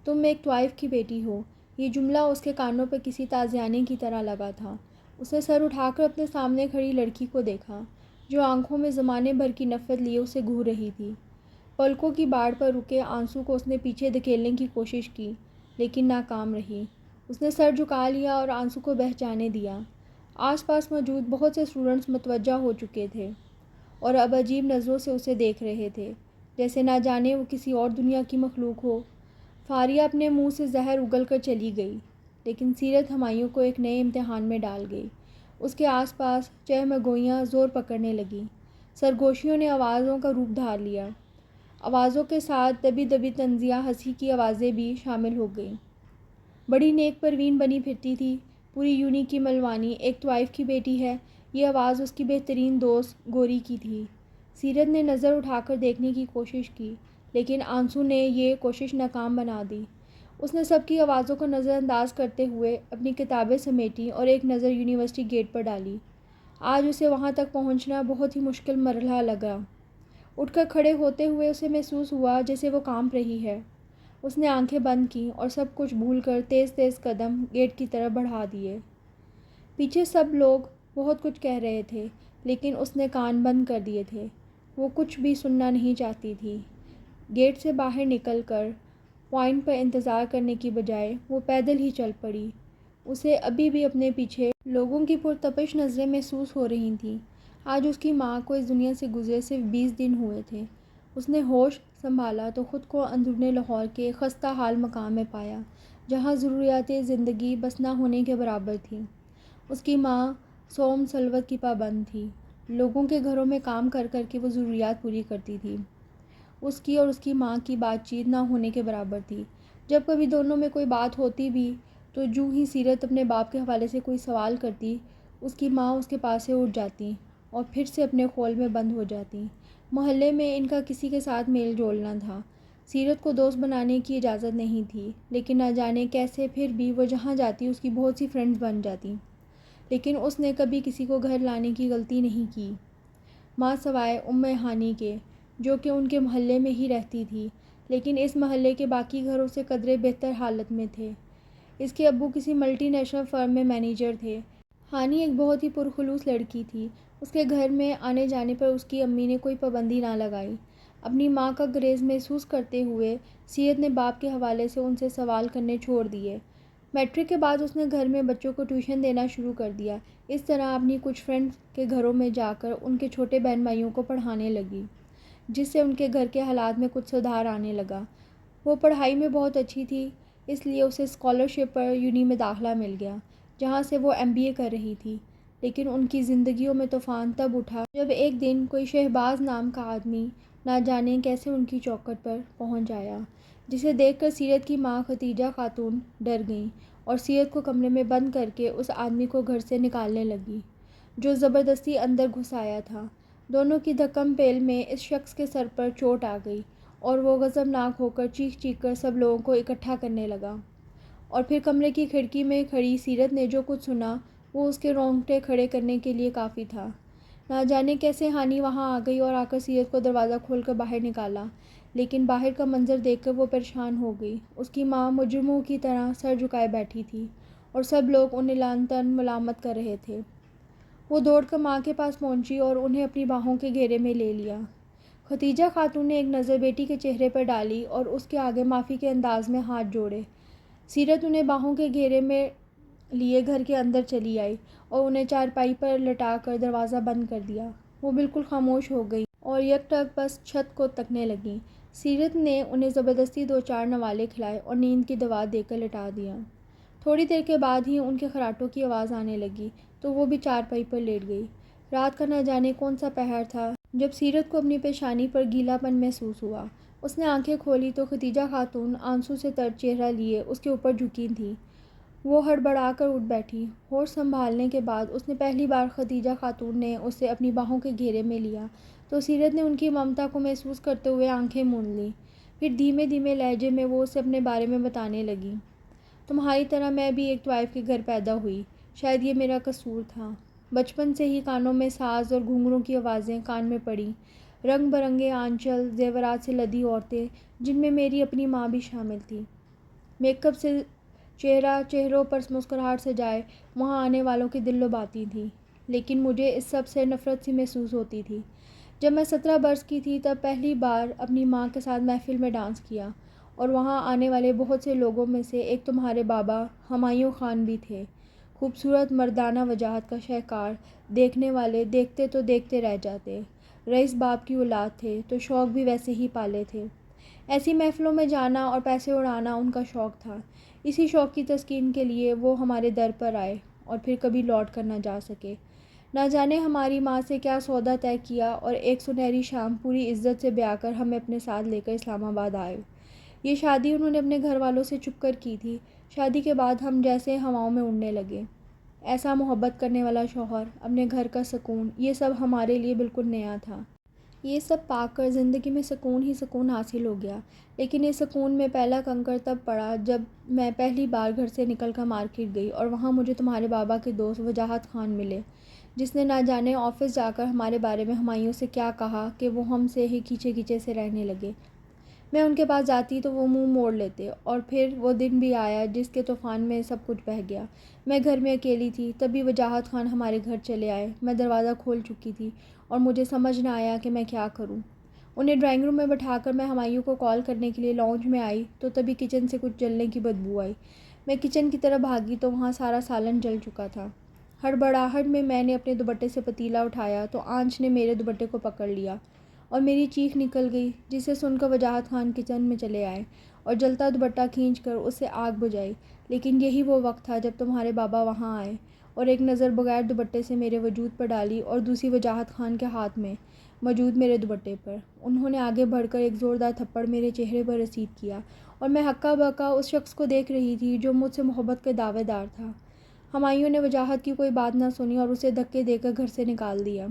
تم ایک طوائف کی بیٹی ہو۔ یہ جملہ اس کے کانوں پر کسی تازیانے کی طرح لگا تھا۔ اس نے سر اٹھا کر اپنے سامنے کھڑی لڑکی کو دیکھا، جو آنکھوں میں زمانے بھر کی نفرت لیے اسے گھور رہی تھی۔ پلکوں کی باڑ پر رکے آنسو کو اس نے پیچھے دھکیلنے کی کوشش کی، لیکن ناکام رہی۔ اس نے سر جھکا لیا اور آنسو کو بہہ جانے دیا۔ آس پاس موجود بہت سے اسٹوڈنٹس متوجہ ہو چکے تھے اور اب عجیب نظروں سے اسے دیکھ رہے تھے، جیسے نہ جانے وہ کسی اور دنیا کی مخلوق ہو۔ فاریہ اپنے منہ سے زہر اگل کر چلی گئی، لیکن سیرت ہمایوں کو ایک نئے امتحان میں ڈال گئی۔ اس کے آس پاس چہمگوئیاں زور پکڑنے لگیں۔ سرگوشیوں نے آوازوں کا روپ دھار لیا۔ آوازوں کے ساتھ دبی دبی طنزیہ ہنسی کی آوازیں بھی شامل ہو گئیں۔ بڑی نیک پروین بنی پھرتی تھی، پوری یونی کی ملوانی، ایک طوائف کی بیٹی ہے۔ یہ آواز اس کی بہترین دوست گوری کی تھی۔ سیرت نے نظر اٹھا کر دیکھنے کی کوشش کی، لیکن آنسو نے یہ کوشش ناکام بنا دی۔ اس نے سب کی آوازوں کو نظر انداز کرتے ہوئے اپنی کتابیں سمیٹیں اور ایک نظر یونیورسٹی گیٹ پر ڈالی۔ آج اسے وہاں تک پہنچنا بہت ہی مشکل مرحلہ لگا۔ اٹھ کر کھڑے ہوتے ہوئے اسے محسوس ہوا جیسے وہ کانپ رہی ہے۔ اس نے آنکھیں بند کیں اور سب کچھ بھول کر تیز تیز قدم گیٹ کی طرف بڑھا دیے۔ پیچھے سب لوگ بہت کچھ کہہ رہے تھے، لیکن اس نے کان بند کر دیے تھے۔ وہ کچھ بھی سننا نہیں چاہتی تھی۔ گیٹ سے باہر نکل کر پوائنٹ پر انتظار کرنے کی بجائے وہ پیدل ہی چل پڑی۔ اسے ابھی بھی اپنے پیچھے لوگوں کی پرتپش نظریں محسوس ہو رہی تھیں۔ آج اس کی ماں کو اس دنیا سے گزرے صرف 20 دن ہوئے تھے۔ اس نے ہوش سنبھالا تو خود کو اندرون لاہور کے ایک خستہ حال مقام میں پایا، جہاں ضروریات زندگی بس نہ ہونے کے برابر تھیں۔ اس کی ماں صوم سلوات کی پابند تھی۔ لوگوں کے گھروں میں کام کر کر کے وہ ضروریات پوری کرتی تھی۔ اس کی اور اس کی ماں کی بات چیت نہ ہونے کے برابر تھی۔ جب کبھی دونوں میں کوئی بات ہوتی بھی تو جو ہی سیرت اپنے باپ کے حوالے سے کوئی سوال کرتی، اس کی ماں اس کے پاس سے اٹھ جاتی اور پھر سے اپنے خول میں بند ہو جاتی۔ محلے میں ان کا کسی کے ساتھ میل جول نہ تھا۔ سیرت کو دوست بنانے کی اجازت نہیں تھی، لیکن نہ جانے کیسے پھر بھی وہ جہاں جاتی اس کی بہت سی فرینڈز بن جاتی۔ لیکن اس نے کبھی کسی کو گھر لانے کی غلطی نہیں کی، ماں سوائے ہانی کے، جو کہ ان کے محلے میں ہی رہتی تھی، لیکن اس محلے کے باقی گھروں سے قدرے بہتر حالت میں تھے۔ اس کے ابو کسی ملٹی نیشنل فرم میں مینیجر تھے۔ ہانی ایک بہت ہی پرخلوص لڑکی تھی۔ اس کے گھر میں آنے جانے پر اس کی امی نے کوئی پابندی نہ لگائی۔ اپنی ماں کا گریز محسوس کرتے ہوئے سیرت نے باپ کے حوالے سے ان سے سوال کرنے چھوڑ دیے۔ میٹرک کے بعد اس نے گھر میں بچوں کو ٹیوشن دینا شروع کر دیا۔ اس طرح اپنی کچھ فرینڈز کے گھروں میں جا کر ان کے چھوٹے بہن بھائیوں کو پڑھانے لگی، جس سے ان کے گھر کے حالات میں کچھ سدھار آنے لگا۔ وہ پڑھائی میں بہت اچھی تھی، اس لیے اسے اسکالرشپ پر یونی میں داخلہ مل گیا، جہاں سے وہ MBA کر رہی تھی۔ لیکن ان کی زندگیوں میں طوفان تب اٹھا جب ایک دن کوئی شہباز نام کا آدمی نہ جانے کیسے ان کی چوکھٹ پر پہنچ آیا، جسے دیکھ کر سیرت کی ماں ختیجہ خاتون ڈر گئیں اور سیرت کو کمرے میں بند کر کے اس آدمی کو گھر سے نکالنے لگی، جو زبردستی اندر گھس آیا تھا۔ دونوں کی دھکم پیل میں اس شخص کے سر پر چوٹ آ گئی اور وہ غضبناک ہو کر چیخ چیخ کر سب لوگوں کو اکٹھا کرنے لگا۔ اور پھر کمرے کی کھڑکی میں کھڑی سیرت نے جو کچھ سنا وہ اس کے رونگٹے کھڑے کرنے کے لیے کافی تھا۔ نہ جانے کیسے ہانی وہاں آ گئی اور آ کر سیرت کو دروازہ کھول کر باہر نکالا، لیکن باہر کا منظر دیکھ کر وہ پریشان ہو گئی۔ اس کی ماں مجرموں کی طرح سر جھکائے بیٹھی تھی اور سب لوگ انہیں لعن طعن ملامت کر رہے تھے۔ وہ دوڑ کر ماں کے پاس پہنچی اور انہیں اپنی باہوں کے گھیرے میں لے لیا۔ ختیجہ خاتون نے ایک نظر بیٹی کے چہرے پر ڈالی اور اس کے آگے معافی کے انداز میں ہاتھ جوڑے۔ سیرت انہیں باہوں کے گھیرے میں لیے گھر کے اندر چلی آئی اور انہیں چارپائی پر لٹا کر دروازہ بند کر دیا۔ وہ بالکل خاموش ہو گئیں اور یک ٹک بس چھت کو تکنے لگیں۔ سیرت نے انہیں زبردستی 2-4 نوالے کھلائے اور نیند کی دوا دے کر لٹا دیا۔ تھوڑی دیر کے بعد ہی ان کے خراٹوں کی آواز آنے لگی تو وہ بھی چارپائی پر لیٹ گئی۔ رات کا نہ جانے کون سا پہر تھا جب سیرت کو اپنی پیشانی پر گیلا پن محسوس ہوا۔ اس نے آنکھیں کھولی تو ختیجہ خاتون آنسو سے تر چہرہ لیے اس کے اوپر جھکی تھیں۔ وہ ہڑبڑا کر اٹھ بیٹھی۔ ہوش سنبھالنے کے بعد اس نے پہلی بار ختیجہ خاتون نے اسے اپنی باہوں کے گھیرے میں لیا تو سیرت نے ان کی ممتا کو محسوس کرتے ہوئے آنکھیں موند لیں۔ پھر دھیمے دھیمے لہجے میں وہ اسے اپنے بارے میں بتانے لگی۔ تمہاری طرح میں بھی ایک طوائف کے گھر پیدا ہوئی، شاید یہ میرا قصور تھا۔ بچپن سے ہی کانوں میں ساز اور گھنگروں کی آوازیں کان میں پڑیں، رنگ برنگے آنچل زیورات سے لدی عورتیں، جن میں میری اپنی ماں بھی شامل تھی۔ میک اپ سے چہروں پر مسکراہٹ سے جائے وہاں آنے والوں کی دل لباتی تھی، لیکن مجھے اس سب سے نفرت سی محسوس ہوتی تھی۔ جب میں 17 برس کی تھی تب پہلی بار اپنی ماں کے ساتھ محفل میں ڈانس کیا، اور وہاں آنے والے بہت سے لوگوں میں سے ایک تمہارے بابا ہمایوں خان بھی تھے۔ خوبصورت مردانہ وجاہت کا شاہکار، دیکھنے والے دیکھتے تو دیکھتے رہ جاتے۔ رئیس باپ کی اولاد تھے تو شوق بھی ویسے ہی پالے تھے۔ ایسی محفلوں میں جانا اور پیسے اڑانا ان کا شوق تھا۔ اسی شوق کی تسکین کے لیے وہ ہمارے در پر آئے اور پھر کبھی لوٹ کر نہ جا سکے۔ نہ جانے ہماری ماں سے کیا سودا طے کیا اور ایک سنہری شام پوری عزت سے بیاہ کر ہمیں اپنے ساتھ لے کر اسلام آباد آئے۔ یہ شادی انہوں نے اپنے گھر والوں سے چھپ کر کی تھی۔ شادی کے بعد ہم جیسے ہواؤں میں اڑنے لگے۔ ایسا محبت کرنے والا شوہر، اپنے گھر کا سکون، یہ سب ہمارے لیے بالکل نیا تھا۔ یہ سب پا کر زندگی میں سکون ہی سکون حاصل ہو گیا، لیکن اس سکون میں پہلا کنکر تب پڑا جب میں پہلی بار گھر سے نکل کر مارکیٹ گئی اور وہاں مجھے تمہارے بابا کے دوست وجاہت خان ملے، جس نے نہ جانے آفس جا کر ہمارے بارے میں ہمایوں سے کیا کہا کہ وہ ہم سے ہی کھینچے کھینچے سے رہنے لگے۔ میں ان کے پاس جاتی تو وہ منہ موڑ لیتے، اور پھر وہ دن بھی آیا جس کے طوفان میں سب کچھ بہہ گیا۔ میں گھر میں اکیلی تھی، تبھی وجاہت خان ہمارے گھر چلے آئے۔ میں دروازہ کھول چکی تھی اور مجھے سمجھ نہ آیا کہ میں کیا کروں۔ انہیں ڈرائنگ روم میں بٹھا کر میں ہمایوں کو کال کرنے کے لیے لاؤنج میں آئی تو تبھی کچن سے کچھ جلنے کی بدبو آئی۔ میں کچن کی طرف بھاگی تو وہاں سارا سالن جل چکا تھا۔ ہڑبڑاہٹ میں نے اپنے دوپٹے سے پتیلا اٹھایا تو آنچ نے میرے دوپٹے کو پکڑ لیا اور میری چیخ نکل گئی، جسے سن کر وجاہت خان کچن میں چلے آئے اور جلتا دوپٹہ کھینچ کر اس سے آگ بجھائی۔ لیکن یہی وہ وقت تھا جب تمہارے بابا وہاں آئے اور ایک نظر بغیر دوپٹے سے میرے وجود پر ڈالی اور دوسری وجاہت خان کے ہاتھ میں موجود میرے دوپٹے پر۔ انہوں نے آگے بڑھ کر ایک زوردار تھپڑ میرے چہرے پر رسید کیا اور میں ہکا بکا اس شخص کو دیکھ رہی تھی جو مجھ سے محبت کا دعوے دار تھا۔ ہمایوں نے وجاہت کی کوئی بات نہ سنی اور اسے دھکے دے کر گھر سے نکال دیا۔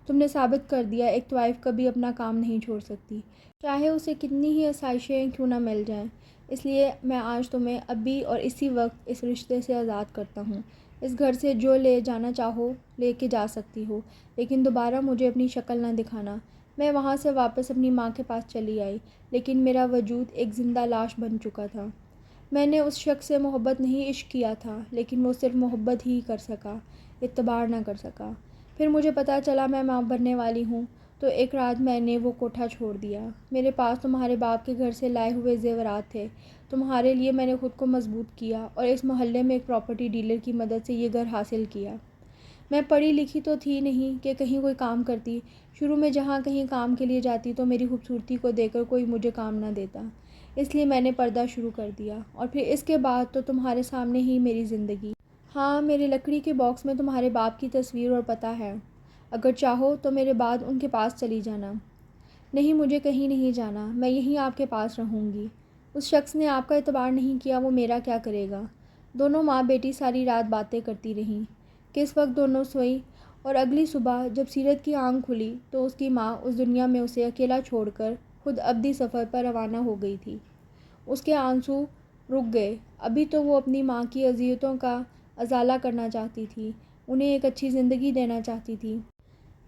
تم نے ثابت کر دیا ایک طوائف کبھی اپنا کام نہیں چھوڑ سکتی، چاہے اسے کتنی ہی آسائشیں کیوں نہ مل جائیں۔ اس لیے میں آج تمہیں ابھی اور اسی وقت اس رشتے سے آزاد کرتا ہوں۔ اس گھر سے جو لے جانا چاہو لے کے جا سکتی ہو، لیکن دوبارہ مجھے اپنی شکل نہ دکھانا۔ میں وہاں سے واپس اپنی ماں کے پاس چلی آئی، لیکن میرا وجود ایک زندہ لاش بن چکا تھا۔ میں نے اس شخص سے محبت نہیں عشق کیا تھا، لیکن وہ صرف محبت ہی کر سکا، اعتبار نہ کر سکا۔ پھر مجھے پتہ چلا میں ماں بننے والی ہوں تو ایک رات میں نے وہ کوٹھا چھوڑ دیا۔ میرے پاس تمہارے باپ کے گھر سے لائے ہوئے زیورات تھے۔ تمہارے لیے میں نے خود کو مضبوط کیا اور اس محلے میں ایک پراپرٹی ڈیلر کی مدد سے یہ گھر حاصل کیا۔ میں پڑھی لکھی تو تھی نہیں کہ کہیں کوئی کام کرتی۔ شروع میں جہاں کہیں کام کے لیے جاتی تو میری خوبصورتی کو دیکھ کر کوئی مجھے کام نہ دیتا، اس لیے میں نے پردہ شروع کر دیا، اور پھر اس کے بعد تو تمہارے سامنے ہی میری زندگی۔ ہاں، میرے لکڑی کے باکس میں تمہارے باپ کی تصویر اور پتہ ہے۔ اگر چاہو تو میرے بعد ان کے پاس چلی جانا۔ نہیں، مجھے کہیں نہیں جانا، میں یہیں آپ کے پاس رہوں گی۔ اس شخص نے آپ کا اعتبار نہیں کیا، وہ میرا کیا کرے گا؟ دونوں ماں بیٹی ساری رات باتیں کرتی رہیں۔ کس وقت دونوں سوئیں، اور اگلی صبح جب سیرت کی آنکھ کھلی تو اس کی ماں اس دنیا میں اسے اکیلا چھوڑ کر خود ابدی سفر پر روانہ ہو گئی تھی۔ اس کے آنسو رک گئے۔ ابھی تو وہ اپنی ماں کی اذیتوں کا ازالہ کرنا چاہتی تھی، انہیں ایک اچھی زندگی دینا چاہتی تھی۔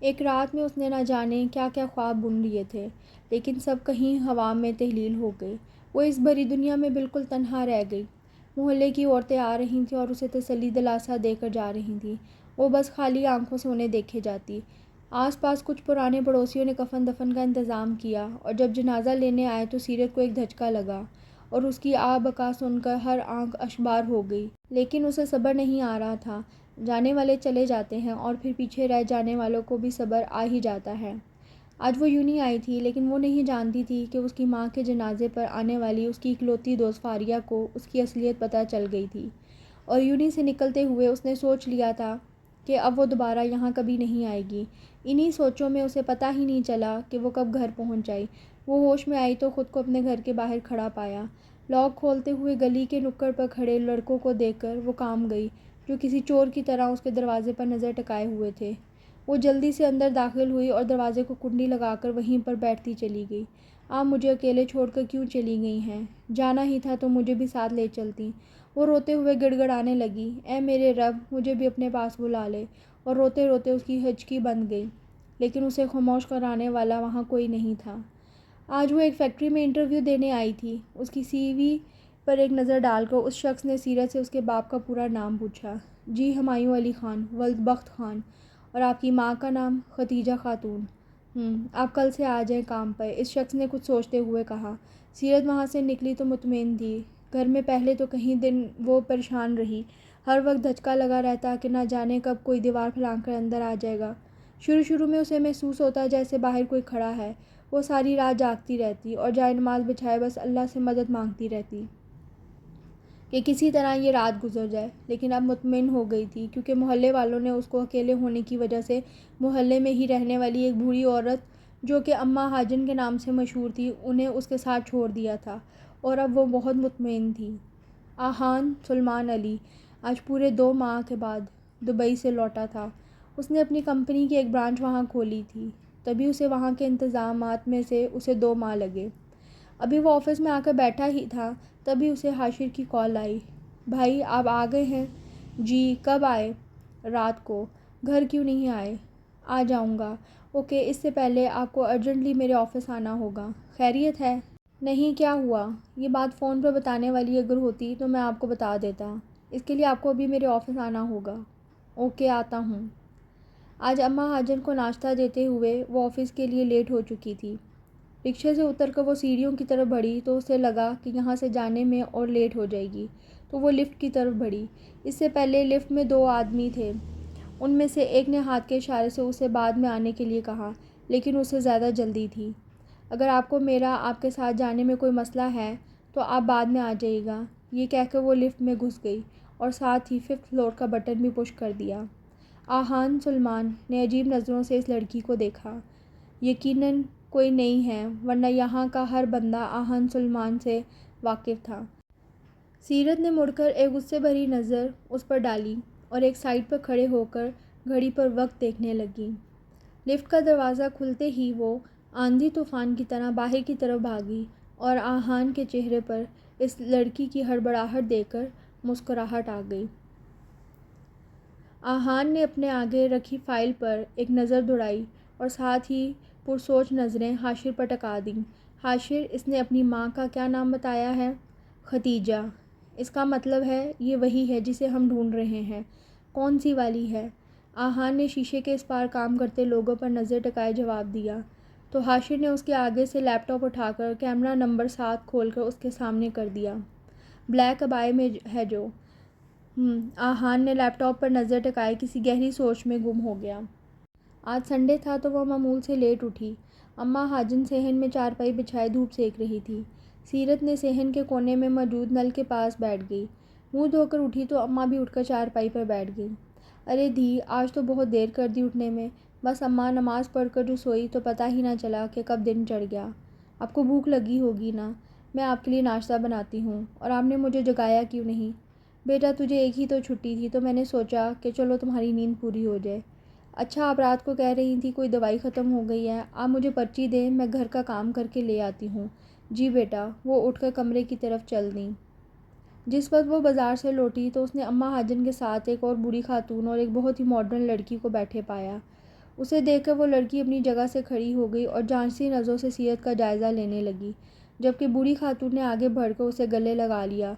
ایک رات میں اس نے نہ جانے کیا کیا خواب بن لیے تھے، لیکن سب کہیں ہوا میں تحلیل ہو گئے۔ وہ اس بھری دنیا میں بالکل تنہا رہ گئی۔ محلے کی عورتیں آ رہی تھیں اور اسے تسلی دلاسا دے کر جا رہی تھیں۔ وہ بس خالی آنکھوں سے انہیں دیکھے جاتی۔ آس پاس کچھ پرانے پڑوسیوں نے کفن دفن کا انتظام کیا، اور جب جنازہ لینے آئے تو سیرت کو ایک دھچکا لگا اور اس کی آہ بکا سن کر ہر آنکھ اشکبار ہو گئی۔ لیکن اسے صبر نہیں آ رہا تھا۔ جانے والے چلے جاتے ہیں اور پھر پیچھے رہ جانے والوں کو بھی صبر آ ہی جاتا ہے۔ آج وہ یونی آئی تھی، لیکن وہ نہیں جانتی تھی کہ اس کی ماں کے جنازے پر آنے والی اس کی اکلوتی دوست فاریہ کو اس کی اصلیت پتہ چل گئی تھی، اور یونی سے نکلتے ہوئے اس نے سوچ لیا تھا کہ اب وہ دوبارہ یہاں کبھی نہیں آئے گی۔ انہی سوچوں میں اسے پتہ ہی نہیں چلا کہ وہ کب گھر پہنچ جائی۔ وہ ہوش میں آئی تو خود کو اپنے گھر کے باہر کھڑا پایا۔ لاک کھولتے ہوئے گلی کے نکڑ پر کھڑے لڑکوں کو دیکھ کر وہ کانپ گئی، جو کسی چور کی طرح اس کے دروازے پر نظر ٹکائے ہوئے تھے۔ وہ جلدی سے اندر داخل ہوئی اور دروازے کو کنڈی لگا کر وہیں پر بیٹھتی چلی گئی۔ آپ مجھے اکیلے چھوڑ کر کیوں چلی گئی ہیں؟ جانا ہی تھا تو مجھے بھی ساتھ لے چلتی۔ وہ روتے ہوئے گڑ گڑانے لگی، اے میرے رب، مجھے بھی اپنے پاس بلا لے، اور روتے روتے اس کی ہچکی بند گئی، لیکن اسے خاموش کرانے والا وہاں کوئی نہیں تھا۔ آج وہ ایک فیکٹری میں انٹرویو دینے آئی تھی۔ اس کی سی وی پر ایک نظر ڈال کر اس شخص نے سیرت سے اس کے باپ کا پورا نام پوچھا۔ جی ہمایوں علی خان ولد بخت خان۔ اور آپ کی ماں کا نام؟ ختیجہ خاتون۔ آپ کل سے آ جائیں کام پر، اس شخص نے کچھ سوچتے ہوئے کہا۔ سیرت وہاں سے نکلی تو مطمئن تھی۔ گھر میں پہلے تو کئی دن وہ پریشان رہی، ہر وقت دھچکا لگا رہتا کہ نہ جانے کب کوئی دیوار پھلانگ کر اندر آ جائے گا۔ شروع میں اسے محسوس ہوتا جیسے باہر کوئی کھڑا ہے۔ وہ ساری رات جاگتی رہتی اور جائے نماز بچھائے بس اللہ سے مدد مانگتی رہتی کہ کسی طرح یہ رات گزر جائے، لیکن اب مطمئن ہو گئی تھی کیونکہ محلے والوں نے اس کو اکیلے ہونے کی وجہ سے محلے میں ہی رہنے والی ایک بوڑھی عورت جو کہ اماں حاجن کے نام سے مشہور تھی انہیں اس کے ساتھ چھوڑ دیا تھا، اور اب وہ بہت مطمئن تھی۔ آہان سلمان علی آج پورے 2 ماہ کے بعد دبئی سے لوٹا تھا۔ اس نے اپنی کمپنی کی ایک برانچ وہاں کھولی تھی، تبھی اسے وہاں کے انتظامات میں سے اسے 2 ماہ لگے۔ ابھی وہ آفس میں آ کر بیٹھا ہی تھا تبھی اسے حاشر کی کال آئی۔ بھائی آپ آ گئے ہیں؟ جی کب آئے؟ رات کو۔ گھر کیوں نہیں آئے؟ آ جاؤں گا۔ اوکے، اس سے پہلے آپ کو ارجنٹلی میرے آفس آنا ہوگا۔ خیریت ہے؟ نہیں، کیا ہوا؟ یہ بات فون پر بتانے والی اگر ہوتی تو میں آپ کو بتا دیتا۔ اس کے لیے آپ کو ابھی میرے آفس آنا ہوگا۔ اوکے، آتا ہوں۔ آج اماں حاجن کو ناشتہ دیتے ہوئے وہ آفس کے لیے لیٹ ہو چکی تھی۔ رکشے سے اتر کر وہ سیڑھیوں کی طرف بڑھی تو اسے لگا کہ یہاں سے جانے میں اور لیٹ ہو جائے گی، تو وہ لفٹ کی طرف بڑھی۔ اس سے پہلے لفٹ میں 2 آدمی تھے، ان میں سے ایک نے ہاتھ کے اشارے سے اسے بعد میں آنے کے لیے کہا، لیکن اسے زیادہ جلدی تھی۔ اگر آپ کو میرا آپ کے ساتھ جانے میں کوئی مسئلہ ہے تو آپ بعد میں آ جائیے گا۔ یہ کہہ کر وہ لفٹ میں گھس گئی اور ساتھ ہی 5th فلور کا بٹن بھی پش کر دیا۔ آہان سلمان نے عجیب نظروں سے اس لڑکی کو دیکھا۔ یقیناً کوئی نہیں ہے، ورنہ یہاں کا ہر بندہ آہان سلمان سے واقف تھا۔ سیرت نے مڑ کر ایک غصے بھری نظر اس پر ڈالی اور ایک سائڈ پر کھڑے ہو کر گھڑی پر وقت دیکھنے لگی۔ لفٹ کا دروازہ کھلتے ہی وہ آندھی طوفان کی طرح باہر کی طرف بھاگی اور آہان کے چہرے پر اس لڑکی کی ہڑبڑاہٹ دیکھ کر مسکراہٹ آ گئی۔ آہان نے اپنے آگے رکھی فائل پر ایک نظر دوڑائی اور ساتھ ہی پرسوچ نظریں حاشر پر ٹکا دیں۔ حاشر، اس نے اپنی ماں کا کیا نام بتایا ہے؟ ختیجہ۔ اس کا مطلب ہے یہ وہی ہے جسے ہم ڈھونڈ رہے ہیں۔ کون سی والی ہے؟ آہان نے شیشے کے اس پار کام کرتے لوگوں پر نظر ٹکائے جواب دیا، تو حاشر نے اس کے آگے سے لیپ ٹاپ اٹھا کر کیمرہ نمبر 7 کھول کر اس کے سامنے کر دیا۔ بلیک ابائے میں ہے جو؟ آہان نے لیپ ٹاپ پر نظر ٹکائے کسی گہری سوچ میں گم ہو گیا۔ آج سنڈے تھا تو وہ معمول سے لیٹ اٹھی۔ اماں حاجن صحن میں چارپائی بچھائے دھوپ سیک رہی تھی۔ سیرت نے صحن کے کونے میں موجود نل کے پاس بیٹھ گئی۔ منہ دھو کر اٹھی تو اماں بھی اٹھ کر چارپائی پر بیٹھ گئی۔ ارے دھی، آج تو بہت دیر کر دی اٹھنے میں۔ بس اماں، نماز پڑھ کر جو سوئی تو پتہ ہی نہ چلا کہ کب دن چڑھ گیا۔ آپ کو بھوک لگی ہوگی نا، میں آپ کے لیے ناشتہ بناتی ہوں، اور آپ نے مجھے جگایا کیوں نہیں؟ بیٹا تجھے ایک ہی تو چھٹی تھی تو میں نے سوچا کہ چلو تمہاری نیند پوری ہو جائے۔ اچھا، آپ رات کو کہہ رہی تھی کوئی دوائی ختم ہو گئی ہے، آپ مجھے پرچی دیں، میں گھر کا کام کر کے لے آتی ہوں۔ جی بیٹا۔ وہ اٹھ کر کمرے کی طرف چل دیں۔ جس وقت وہ بازار سے لوٹی تو اس نے اماں حاجن کے ساتھ ایک اور بوڑھی خاتون اور ایک بہت ہی ماڈرن لڑکی کو بیٹھے پایا۔ اسے دیکھ کر وہ لڑکی اپنی جگہ سے کھڑی ہو گئی اور جانچتی نظروں سے سیرت کا جائزہ لینے لگی، جبکہ بوڑھی خاتون نے آگے بڑھ کر اسے گلے لگا لیا۔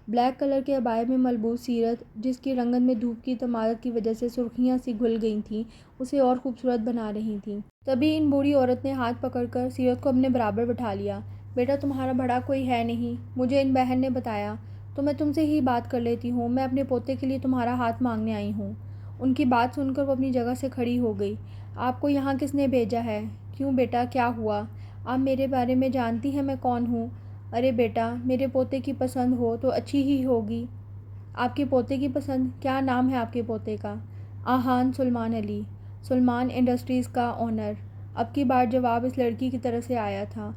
بلیک کلر کے عبائے میں ملبوس سیرت، جس کی رنگت میں دھوپ کی تمارت کی وجہ سے سرخیاں سی گھل گئی تھیں، اسے اور خوبصورت بنا رہی تھیں۔ تبھی ان بوڑھی عورت نے ہاتھ پکڑ کر سیرت کو اپنے برابر بٹھا لیا۔ بیٹا تمہارا بڑا کوئی ہے نہیں، مجھے ان بہن نے بتایا، تو میں تم سے ہی بات کر لیتی ہوں، میں اپنے پوتے کے لیے تمہارا ہاتھ مانگنے آئی ہوں۔ ان کی بات سن کر وہ اپنی جگہ سے کھڑی ہو گئی۔ آپ کو یہاں کس نے بھیجا ہے؟ کیوں بیٹا، کیا ہوا؟ آپ میرے بارے میں جانتی ہیں میں کون ہوں؟ ارے بیٹا، میرے پوتے کی پسند ہو تو اچھی ہی ہوگی۔ آپ کے پوتے کی پسند؟ کیا نام ہے آپ کے پوتے کا؟ آہان سلمان علی، سلمان انڈسٹریز کا آنر۔ اب کی بار جواب اس لڑکی کی طرف سے آیا تھا۔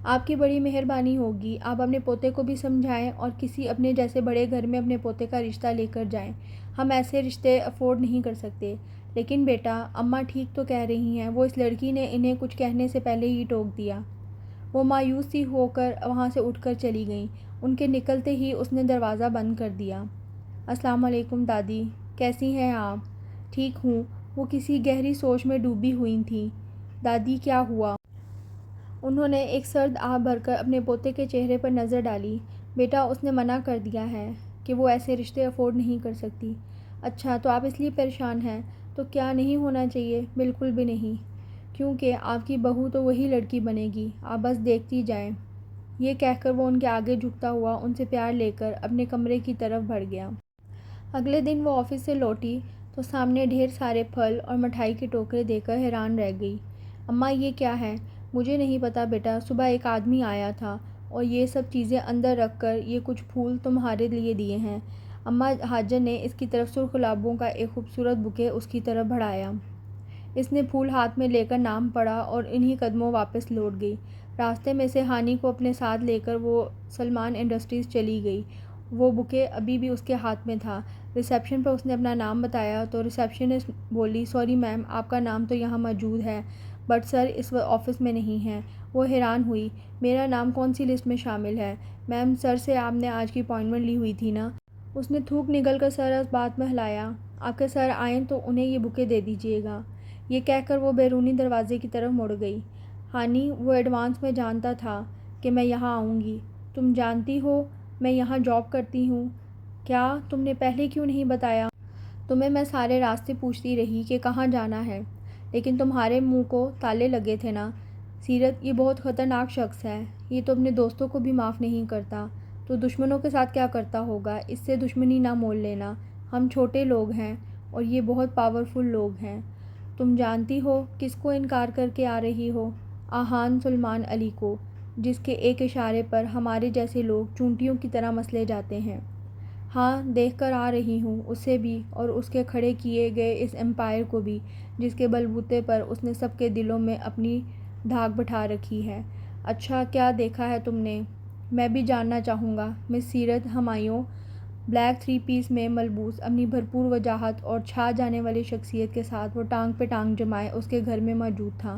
آپ کی بڑی مہربانی ہوگی، آپ اپنے پوتے کو بھی سمجھائیں اور کسی اپنے جیسے بڑے گھر میں اپنے پوتے کا رشتہ لے کر جائیں۔ ہم ایسے رشتے افورڈ نہیں کر سکتے۔ لیکن بیٹا، اماں ٹھیک تو کہہ رہی ہیں، وہ اس لڑکی نے انہیں کچھ کہنے سے پہلے ہی ٹوک دیا۔ وہ مایوس سی ہو کر وہاں سے اٹھ کر چلی گئیں۔ ان کے نکلتے ہی اس نے دروازہ بند کر دیا۔ السلام علیکم دادی، کیسی ہیں آپ؟ ٹھیک ہوں۔ وہ کسی گہری سوچ میں ڈوبی ہوئی تھیں۔ دادی کیا ہوا؟ انہوں نے ایک سرد آہ بھر کر اپنے پوتے کے چہرے پر نظر ڈالی۔ بیٹا اس نے منع کر دیا ہے کہ وہ ایسے رشتے افورڈ نہیں کر سکتی۔ اچھا تو آپ اس لیے پریشان ہیں؟ تو کیا نہیں ہونا چاہیے؟ بالکل بھی نہیں، کیونکہ آپ کی بہو تو وہی لڑکی بنے گی، آپ بس دیکھتی جائیں۔ یہ کہہ کر وہ ان کے آگے جھکتا ہوا ان سے پیار لے کر اپنے کمرے کی طرف بڑھ گیا۔ اگلے دن وہ آفس سے لوٹی تو سامنے ڈھیر سارے پھل اور مٹھائی کے ٹوکرے دیکھ کر حیران رہ گئی۔ اماں یہ کیا ہے؟ مجھے نہیں پتا بیٹا، صبح ایک آدمی آیا تھا اور یہ سب چیزیں اندر رکھ کر یہ کچھ پھول تمہارے لیے دیے ہیں۔ اماں حاجن نے اس کی طرف سرخ گلابوں کا ایک خوبصورت بکے اس کی طرف بڑھایا۔ اس نے پھول ہاتھ میں لے کر نام پڑھا اور انہی قدموں واپس لوٹ گئی۔ راستے میں سے ہانی کو اپنے ساتھ لے کر وہ سلمان انڈسٹریز چلی گئی۔ وہ بکے ابھی بھی اس کے ہاتھ میں تھا۔ ریسیپشن پر اس نے اپنا نام بتایا تو ریسیپشنسٹ بولی، سوری میم، آپ کا نام تو یہاں موجود ہے بٹ سر اس وقت آفس میں نہیں ہیں۔ وہ حیران ہوئی، میرا نام کون سی لسٹ میں شامل ہے؟ میم سر سے آپ نے آج کی اپائنٹمنٹ لی ہوئی تھی نا؟ اس نے تھوک نگل کر سر اس بات میں ہلایا، آپ کے سر آئیں تو انہیں یہ بکے دے دیجیے گا۔ یہ کہہ کر وہ بیرونی دروازے کی طرف مڑ گئی۔ ہانی، وہ ایڈوانس میں جانتا تھا کہ میں یہاں آؤں گی۔ تم جانتی ہو میں یہاں جاب کرتی ہوں۔ کیا تم نے پہلے کیوں نہیں بتایا؟ تمہیں میں سارے راستے پوچھتی رہی کہ کہاں جانا ہے، لیکن تمہارے منہ کو تالے لگے تھے نا۔ سیرت، یہ بہت خطرناک شخص ہے، یہ تو اپنے دوستوں کو بھی معاف نہیں کرتا، تو دشمنوں کے ساتھ کیا کرتا ہوگا؟ اس سے دشمنی نہ مول لینا، ہم چھوٹے لوگ ہیں اور یہ بہت پاورفل لوگ ہیں۔ تم جانتی ہو کس کو انکار کر کے آ رہی ہو؟ آہان سلمان علی کو، جس کے ایک اشارے پر ہمارے جیسے لوگ چونٹیوں کی طرح مسلے جاتے ہیں۔ ہاں، دیکھ کر آ رہی ہوں اسے بھی اور اس کے کھڑے کیے گئے اس امپائر کو بھی جس کے بلبوتے پر اس نے سب کے دلوں میں اپنی دھاک بٹھا رکھی ہے۔ اچھا کیا دیکھا ہے تم نے؟ میں بھی جاننا چاہوں گا۔ مس سیرت ہمایوں، بلیک 3 پیس میں ملبوس، اپنی بھرپور وجاہت اور چھا جانے والی شخصیت کے ساتھ وہ ٹانگ پہ ٹانگ جمائے اس کے گھر میں موجود تھا۔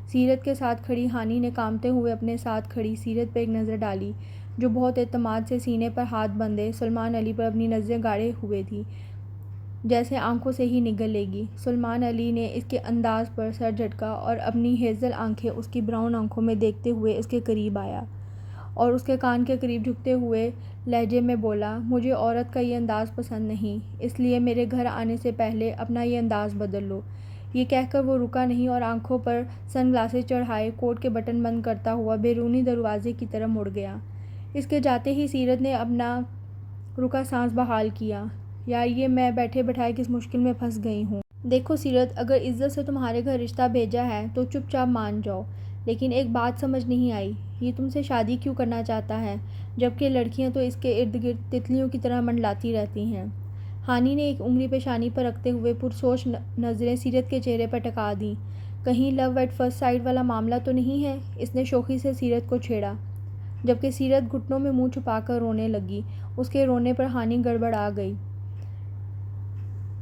سیرت کے ساتھ کھڑی ہانی نے کانپتے ہوئے اپنے ساتھ کھڑی سیرت پہ ایک نظر ڈالی، جو بہت اعتماد سے سینے پر ہاتھ بندھے سلمان علی پر اپنی نظریں گاڑے ہوئے تھی، جیسے آنکھوں سے ہی نگل لے گی۔ سلمان علی نے اس کے انداز پر سر جھٹکا اور اپنی ہیزل آنکھیں اس کی براؤن آنکھوں میں دیکھتے ہوئے اس کے قریب آیا اور اس کے کان کے قریب جھکتے ہوئے لہجے میں بولا، مجھے عورت کا یہ انداز پسند نہیں، اس لیے میرے گھر آنے سے پہلے اپنا یہ انداز بدل لو۔ یہ کہہ کر وہ رکا نہیں اور آنکھوں پر سن گلاسز چڑھائے کوٹ کے بٹن بند کرتا ہوا بیرونی دروازے کی طرف مڑ گیا۔ اس کے جاتے ہی سیرت نے اپنا رکا سانس بحال کیا، یار یہ میں بیٹھے بٹھائے کس مشکل میں پھنس گئی ہوں۔ دیکھو سیرت، اگر عزت سے تمہارے گھر رشتہ بھیجا ہے تو چپ چاپ مان جاؤ، لیکن ایک بات سمجھ نہیں آئی، یہ تم سے شادی کیوں کرنا چاہتا ہے جبکہ لڑکیاں تو اس کے ارد گرد تتلیوں کی طرح منڈلاتی رہتی ہیں۔ ہانی نے ایک انگلی پیشانی پر رکھتے ہوئے پرسوچ نظریں سیرت کے چہرے پر ٹکا دیں، کہیں لو ایٹ فرسٹ سائٹ والا معاملہ تو نہیں ہے؟ اس نے شوخی سے سیرت کو چھیڑا، جبکہ سیرت گھٹنوں میں منہ چھپا کر رونے لگی۔ اس کے رونے پر ہانی گڑبڑا گئی،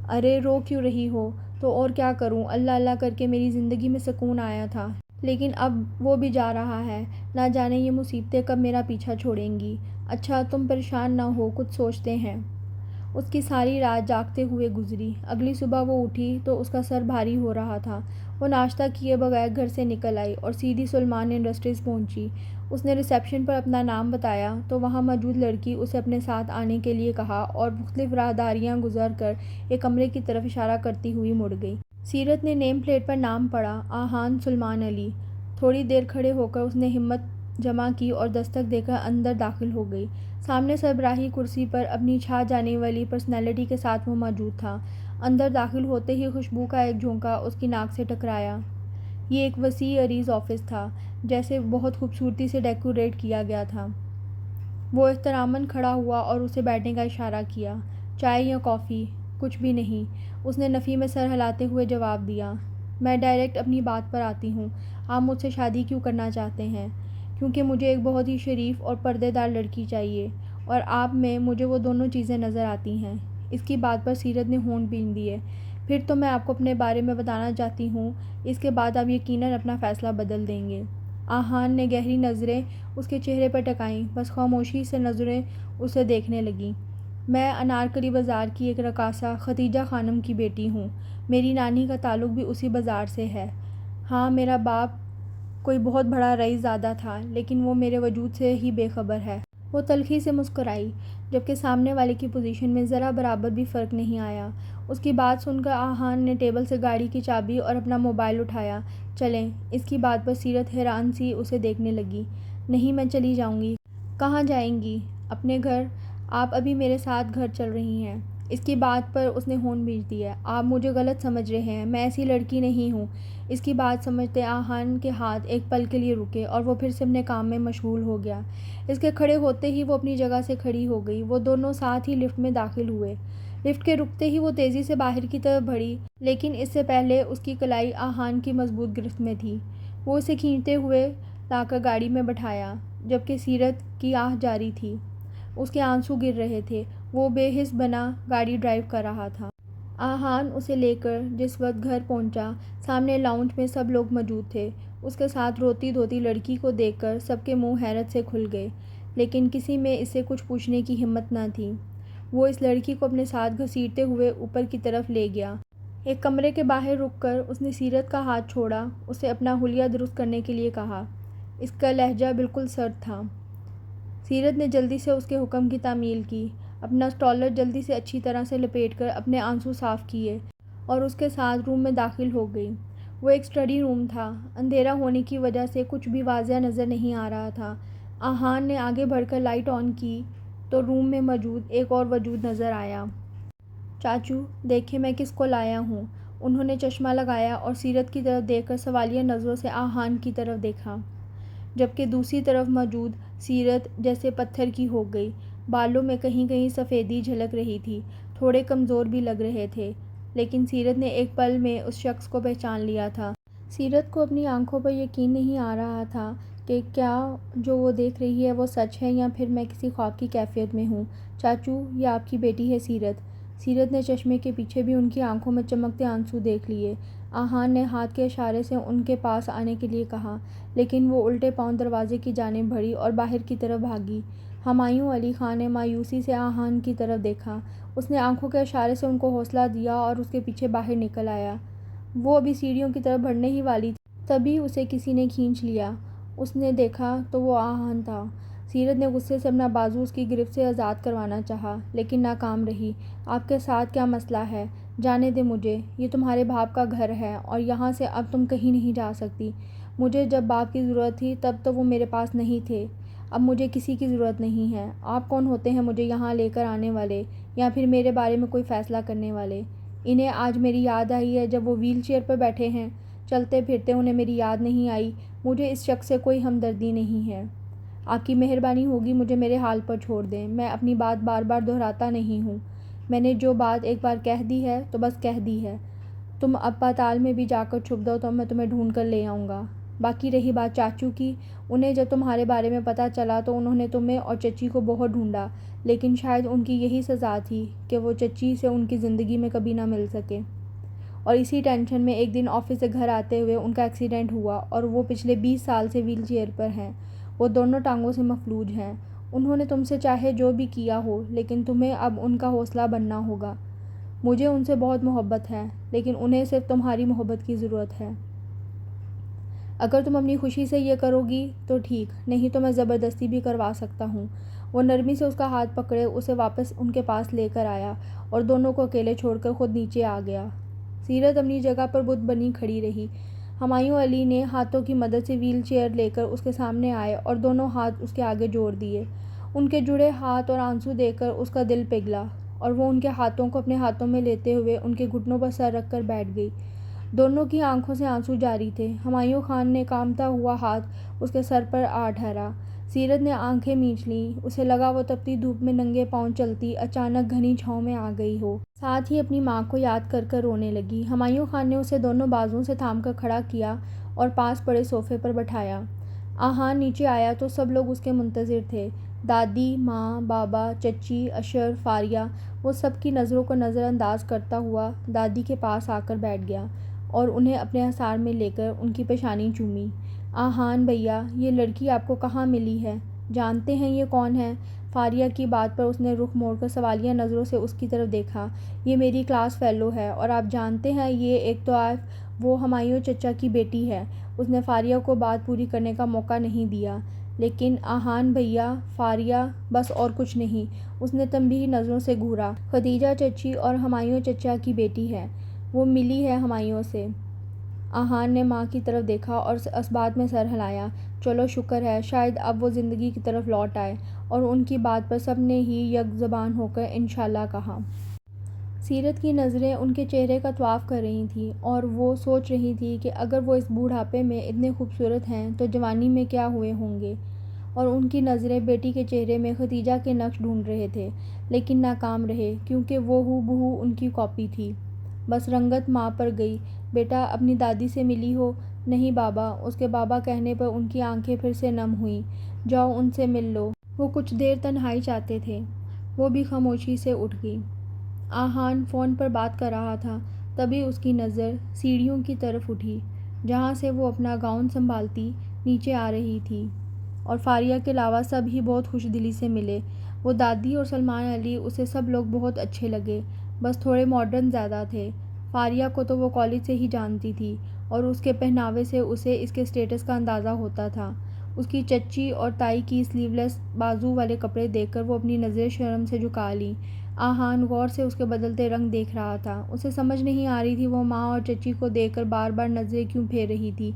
ارے رو کیوں رہی ہو؟ تو اور کیا کروں، اللہ اللہ کر کے میری زندگی میں سکون آیا تھا، لیکن اب وہ بھی جا رہا ہے، نہ جانے یہ مصیبتیں کب میرا پیچھا چھوڑیں گی۔ اچھا تم پریشان نہ ہو، کچھ سوچتے ہیں۔ اس کی ساری رات جاگتے ہوئے گزری۔ اگلی صبح وہ اٹھی تو اس کا سر بھاری ہو رہا تھا۔ وہ ناشتہ کیے بغیر گھر سے نکل آئی اور سیدھی سلمان انڈسٹریز پہنچی۔ اس نے ریسیپشن پر اپنا نام بتایا تو وہاں موجود لڑکی اسے اپنے ساتھ آنے کے لیے کہا اور مختلف راہداریاں گزر کر ایک کمرے کی طرف اشارہ کرتی ہوئی مڑ گئی۔ سیرت نے نیم پلیٹ پر نام پڑھا، آہان سلمان علی۔ تھوڑی دیر کھڑے ہو کر اس نے ہمت جمع کی اور دستک دے کر اندر داخل ہو گئی۔ سامنے سربراہی کرسی پر اپنی چھا جانے والی پرسنالٹی کے ساتھ وہ موجود تھا۔ اندر داخل ہوتے ہی خوشبو کا ایک جھونکا اس کی ناک سے ٹکرایا۔ یہ ایک وسیع عریض آفس تھا، جیسے بہت خوبصورتی سے ڈیکوریٹ کیا گیا تھا۔ وہ احتراماً کھڑا ہوا اور اسے بیٹھنے کا اشارہ کیا۔ چائے یا کافی؟ کچھ بھی نہیں، اس نے نفی میں سر ہلاتے ہوئے جواب دیا۔ میں ڈائریکٹ اپنی بات پر آتی ہوں، آپ مجھ سے شادی کیوں کرنا چاہتے ہیں؟ کیونکہ مجھے ایک بہت ہی شریف اور پردے دار لڑکی چاہیے، اور آپ میں مجھے وہ دونوں چیزیں نظر آتی ہیں۔ اس کی بات پر سیرت نے ہونٹ بھین دیے۔ پھر تو میں آپ کو اپنے بارے میں بتانا چاہتی ہوں، اس کے بعد آپ یقیناً اپنا فیصلہ بدل دیں گے۔ آہان نے گہری نظریں اس کے چہرے پر ٹکائیں، بس خاموشی سے نظریں اسے دیکھنے لگیں۔ میں انارکلی بازار کی ایک رقاصہ ختیجہ خانم کی بیٹی ہوں، میری نانی کا تعلق بھی اسی بازار سے ہے۔ ہاں، میرا باپ کوئی بہت بڑا رئیس زادہ تھا، لیکن وہ میرے وجود سے ہی بے خبر ہے۔ وہ تلخی سے مسکرائی، جبکہ سامنے والے کی پوزیشن میں ذرا برابر بھی فرق نہیں آیا۔ اس کی بات سن کر آہان نے ٹیبل سے گاڑی کی چابی اور اپنا موبائل اٹھایا۔ چلیں۔ اس کی بات پر سیرت حیران سی اسے دیکھنے لگی۔ نہیں، میں چلی جاؤں گی۔ کہاں جائیں گی؟ اپنے گھر۔ آپ ابھی میرے ساتھ گھر چل رہی ہیں۔ اس کی بات پر اس نے ہون بھیج دیا۔ آپ مجھے غلط سمجھ رہے ہیں، میں ایسی لڑکی نہیں ہوں۔ اس کی بات سمجھتے آہان کے ہاتھ ایک پل کے لیے رکے اور وہ پھر سے اپنے کام میں مشغول ہو گیا۔ اس کے کھڑے ہوتے ہی وہ اپنی جگہ سے کھڑی ہو گئی۔ وہ دونوں ساتھ ہی لفٹ میں داخل ہوئے۔ لفٹ کے رکتے ہی وہ تیزی سے باہر کی طرف بڑھی، لیکن اس سے پہلے اس کی کلائی آہان کی مضبوط گرفت میں تھی۔ وہ اسے کھینچتے ہوئے لا کر گاڑی میں بٹھایا، جبکہ سیرت کی آہ جاری تھی۔ اس کے آنسو گر رہے تھے۔ وہ بے حس بنا گاڑی ڈرائیو کر رہا تھا۔ آہان اسے لے کر جس وقت گھر پہنچا، سامنے لاؤنج میں سب لوگ موجود تھے۔ اس کے ساتھ روتی دھوتی لڑکی کو دیکھ کر سب کے منہ حیرت سے کھل گئے، لیکن کسی میں اس سے کچھ پوچھنے کی ہمت نہ تھی۔ وہ اس لڑکی کو اپنے ساتھ گھسیٹتے ہوئے اوپر کی طرف لے گیا۔ ایک کمرے کے باہر رک کر اس نے سیرت کا ہاتھ چھوڑا، اسے اپنا حلیہ درست کرنے کے لیے کہا۔ اس کا لہجہ بالکل سرد تھا۔ سیرت نے جلدی سے اس کے حکم کی تعمیل کی، اپنا اسٹالر جلدی سے اچھی طرح سے لپیٹ کر اپنے آنسو صاف کیے اور اس کے ساتھ روم میں داخل ہو گئی۔ وہ ایک اسٹڈی روم تھا۔ اندھیرا ہونے کی وجہ سے کچھ بھی واضح نظر نہیں آ رہا تھا۔ آہان نے آگے بڑھ کر لائٹ آن کی تو روم میں موجود ایک اور وجود نظر آیا۔ چاچو، دیکھیں میں کس کو لایا ہوں۔ انہوں نے چشمہ لگایا اور سیرت کی طرف دیکھ کر سوالیہ نظروں سے آہان کی طرف دیکھا، جبکہ دوسری طرف موجود سیرت جیسے پتھر کی ہو گئی۔ بالوں میں کہیں کہیں سفیدی جھلک رہی تھی، تھوڑے کمزور بھی لگ رہے تھے، لیکن سیرت نے ایک پل میں اس شخص کو پہچان لیا تھا۔ سیرت کو اپنی آنکھوں پر یقین نہیں آ رہا تھا کہ کیا جو وہ دیکھ رہی ہے وہ سچ ہے یا پھر میں کسی خواب کی کیفیت میں ہوں۔ چاچو، یہ آپ کی بیٹی ہے سیرت۔ سیرت نے چشمے کے پیچھے بھی ان کی آنکھوں میں چمکتے آنسو دیکھ لیے۔ آہان نے ہاتھ کے اشارے سے ان کے پاس آنے کے لیے کہا، لیکن وہ الٹے پاؤں دروازے کی جانب بڑھی اور باہر کی طرف بھاگی۔ ہمایوں علی خان نے مایوسی سے آہان کی طرف دیکھا۔ اس نے آنکھوں کے اشارے سے ان کو حوصلہ دیا اور اس کے پیچھے باہر نکل آیا۔ وہ ابھی سیڑھیوں کی طرف بڑھنے ہی والی تھی، تبھی اسے کسی نے کھینچ لیا۔ اس نے دیکھا تو وہ آہان تھا۔ سیرت نے غصے سے اپنا بازو اس کی گرفت سے آزاد کروانا چاہا، لیکن ناکام رہی۔ آپ کے ساتھ کیا مسئلہ ہے؟ جانے دیں مجھے، یہ تمہارے باپ کا گھر ہے اور یہاں سے اب تم کہیں نہیں جا سکتی۔ مجھے جب باپ کی ضرورت تھی تب تو وہ میرے پاس نہیں تھے، اب مجھے کسی کی ضرورت نہیں ہے۔ آپ کون ہوتے ہیں مجھے یہاں لے کر آنے والے یا پھر میرے بارے میں کوئی فیصلہ کرنے والے؟ انہیں آج میری یاد آئی ہے جب وہ ویل چیئر پر بیٹھے ہیں؟ چلتے پھرتے انہیں میری یاد نہیں آئی؟ مجھے اس شخص سے کوئی ہمدردی نہیں ہے۔ آپ کی مہربانی ہوگی مجھے میرے حال پر چھوڑ دیں۔ میں اپنی بات بار بار دہراتا نہیں ہوں۔ میں نے جو بات ایک بار کہہ دی ہے تو بس کہہ دی ہے۔ تم اب پاتال میں بھی جا کر چھپ دو تو میں تمہیں ڈھونڈ کر لے آؤں گا۔ باقی رہی بات چاچو کی، انہیں جب تمہارے بارے میں پتہ چلا تو انہوں نے تمہیں اور چچی کو بہت ڈھونڈا، لیکن شاید ان کی یہی سزا تھی کہ وہ چچی سے ان کی زندگی میں کبھی نہ مل سکے۔ اور اسی ٹینشن میں ایک دن آفس سے گھر آتے ہوئے ان کا ایکسیڈنٹ ہوا اور وہ پچھلے 20 سال سے ویل چیئر پر ہیں۔ وہ دونوں ٹانگوں سے مفلوج ہیں۔ انہوں نے تم سے چاہے جو بھی کیا ہو، لیکن تمہیں اب ان کا حوصلہ بننا ہوگا۔ مجھے ان سے بہت محبت ہے، لیکن انہیں صرف تمہاری محبت کی ضرورت ہے۔ اگر تم اپنی خوشی سے یہ کرو گی تو ٹھیک، نہیں تو میں زبردستی بھی کروا سکتا ہوں۔ وہ نرمی سے اس کا ہاتھ پکڑے اسے واپس ان کے پاس لے کر آیا اور دونوں کو اکیلے چھوڑ کر خود نیچے آ گیا۔ سیرت اپنی جگہ پر بت بنی کھڑی رہی۔ ہمایوں علی نے ہاتھوں کی مدد سے ویل چیئر لے کر اس کے سامنے آئے اور دونوں ہاتھ اس کے آگے جوڑ دیے۔ ان کے جڑے ہاتھ اور آنسو دیکھ کر اس کا دل پگھلا اور وہ ان کے ہاتھوں کو اپنے ہاتھوں میں لیتے ہوئے ان کے گھٹنوں پر سر رکھ کر بیٹھ گئی۔ دونوں کی آنکھوں سے آنسو جاری تھے۔ ہمایوں خان نے کانپتا ہوا ہاتھ اس کے سر پر آ ٹھہرا۔ سیرت نے آنکھیں مینچ لیں، اسے لگا وہ تپتی دھوپ میں ننگے پاؤں چلتی اچانک گھنی چھاؤں میں آ گئی ہو۔ ساتھ ہی اپنی ماں کو یاد کر کر رونے لگی۔ ہمایوں خان نے اسے دونوں بازوؤں سے تھام کر کھڑا کیا اور پاس پڑے صوفے پر بٹھایا۔ آہان نیچے آیا تو سب لوگ اس کے منتظر تھے۔ دادی، ماں، بابا، چچی، اشر، فاریہ، وہ سب کی نظروں کو نظر انداز کرتا ہوا دادی کے پاس آ کر بیٹھ گیا اور انہیں اپنے احضار میں لے کر ان کی پیشانی چومی۔ آہان بھیا، یہ لڑکی آپ کو کہاں ملی ہے؟ جانتے ہیں یہ کون ہے؟ فاریہ کی بات پر اس نے رخ موڑ کر سوالیہ نظروں سے اس کی طرف دیکھا۔ یہ میری کلاس فیلو ہے اور آپ جانتے ہیں یہ ایک طوائف وہ ہمایوں چچا کی بیٹی ہے۔ اس نے فاریہ کو بات پوری کرنے کا موقع نہیں دیا۔ لیکن آہان بھیا، فاریہ، بس اور کچھ نہیں۔ اس نے تنبیہی نظروں سے گھورا۔ خدیجہ چچی اور ہمایوں چچا کی بیٹی ہے، وہ ملی ہے ہمایوں سے۔ آہان نے ماں کی طرف دیکھا اور اس بات میں سر ہلایا۔ چلو شکر ہے، شاید اب وہ زندگی کی طرف لوٹ آئے، اور ان کی بات پر سب نے ہی یک زبان ہو کر انشاءاللہ کہا۔ سیرت کی نظریں ان کے چہرے کا طواف کر رہی تھیں، اور وہ سوچ رہی تھی کہ اگر وہ اس بوڑھاپے میں اتنے خوبصورت ہیں تو جوانی میں کیا ہوئے ہوں گے، اور ان کی نظریں بیٹی کے چہرے میں خدیجہ کے نقش ڈھونڈ رہے تھے، لیکن ناکام رہے، کیونکہ وہ ہو بہو ان کی کاپی تھی۔ بس رنگت ماں پر گئی۔ بیٹا، اپنی دادی سے ملی ہو؟ نہیں بابا۔ اس کے بابا کہنے پر ان کی آنکھیں پھر سے نم ہوئیں۔ جاؤ ان سے مل لو۔ وہ کچھ دیر تنہائی چاہتے تھے۔ وہ بھی خاموشی سے اٹھ گئی۔ آہان فون پر بات کر رہا تھا، تبھی اس کی نظر سیڑھیوں کی طرف اٹھی، جہاں سے وہ اپنا گاؤن سنبھالتی نیچے آ رہی تھی، اور فاریہ کے علاوہ سب ہی بہت خوش دلی سے ملے۔ وہ دادی اور سلمان علی، اسے سب لوگ بہت اچھے لگے، بس تھوڑے ماڈرن زیادہ تھے۔ فاریہ کو تو وہ کالج سے ہی جانتی تھی، اور اس کے پہناوے سے اسے اس کے اسٹیٹس کا اندازہ ہوتا تھا۔ اس کی چچی اور تائی کی سلیو لیس بازو والے کپڑے دیکھ کر وہ اپنی نظریں شرم سے جھکا لیں۔ آہان غور سے اس کے بدلتے رنگ دیکھ رہا تھا۔ اسے سمجھ نہیں آ رہی تھی وہ ماں اور چچی کو دیکھ کر بار بار نظریں کیوں پھیر رہی تھی۔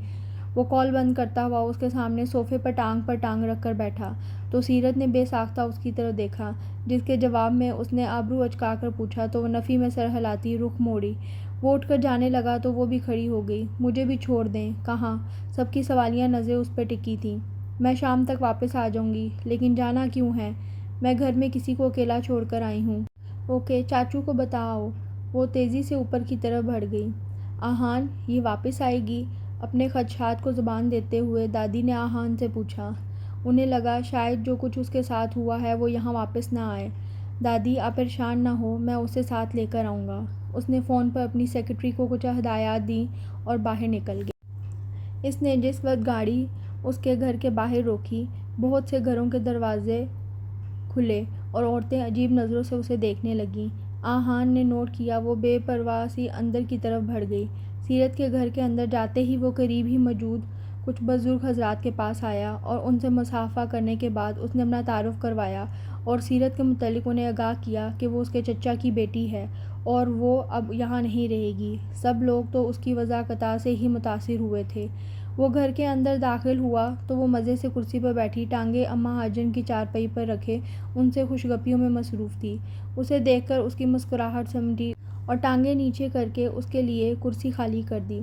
وہ کال بند کرتا ہوا اس کے سامنے صوفے پر ٹانگ رکھ کر بیٹھا، تو سیرت نے بے ساختہ اس کی طرف دیکھا، جس کے جواب میں اس نے آبرو اچکا کر پوچھا تو وہ نفی میں سر ہلاتی رخ موڑی۔ وہ اٹھ کر جانے لگا تو وہ بھی کھڑی ہو گئی۔ مجھے بھی چھوڑ دیں۔ کہاں؟ سب کی سوالیہ نظریں اس پر ٹکی تھیں۔ میں شام تک واپس آ جاؤں گی۔ لیکن جانا کیوں ہے؟ میں گھر میں کسی کو اکیلا چھوڑ کر آئی ہوں۔ اوکے، چاچو کو بتاؤ۔ وہ تیزی سے اوپر کی طرف بڑھ گئی۔ آہان، یہ واپس آئے گی؟ اپنے خدشات کو زبان دیتے ہوئے دادی نے آہان سے پوچھا۔ انہیں لگا شاید جو کچھ اس کے ساتھ ہوا ہے وہ یہاں واپس نہ آئے۔ دادی، آپ پریشان نہ ہو، میں اسے ساتھ لے کر آؤں گا۔ اس نے فون پر اپنی سیکرٹری کو کچھ ہدایات دیں اور باہر نکل گیا۔ اس نے جس وقت گاڑی اس کے گھر کے باہر روکی، بہت سے گھروں کے دروازے کھلے اور عورتیں عجیب نظروں سے اسے دیکھنے لگیں۔ آہان نے نوٹ کیا وہ بے پرواہ سی اندر کی طرف بڑھ گئی۔ سیرت کے گھر کے اندر جاتے ہی وہ قریب ہی موجود کچھ بزرگ حضرات کے پاس آیا، اور ان سے مصافحہ کرنے کے بعد اس نے اپنا تعارف کروایا اور سیرت کے متعلق انہیں آگاہ کیا کہ وہ اس کے چچا کی بیٹی ہے اور وہ اب یہاں نہیں رہے گی۔ سب لوگ تو اس کی وضاحت سے ہی متاثر ہوئے تھے۔ وہ گھر کے اندر داخل ہوا تو وہ مزے سے کرسی پر بیٹھی ٹانگیں اماں حاجن کی چارپائی پر رکھے ان سے خوش گپیوں میں مصروف تھی۔ اسے دیکھ کر اس کی مسکراہٹ سمٹی اور ٹانگیں نیچے کر کے اس کے لیے کرسی خالی کر دی۔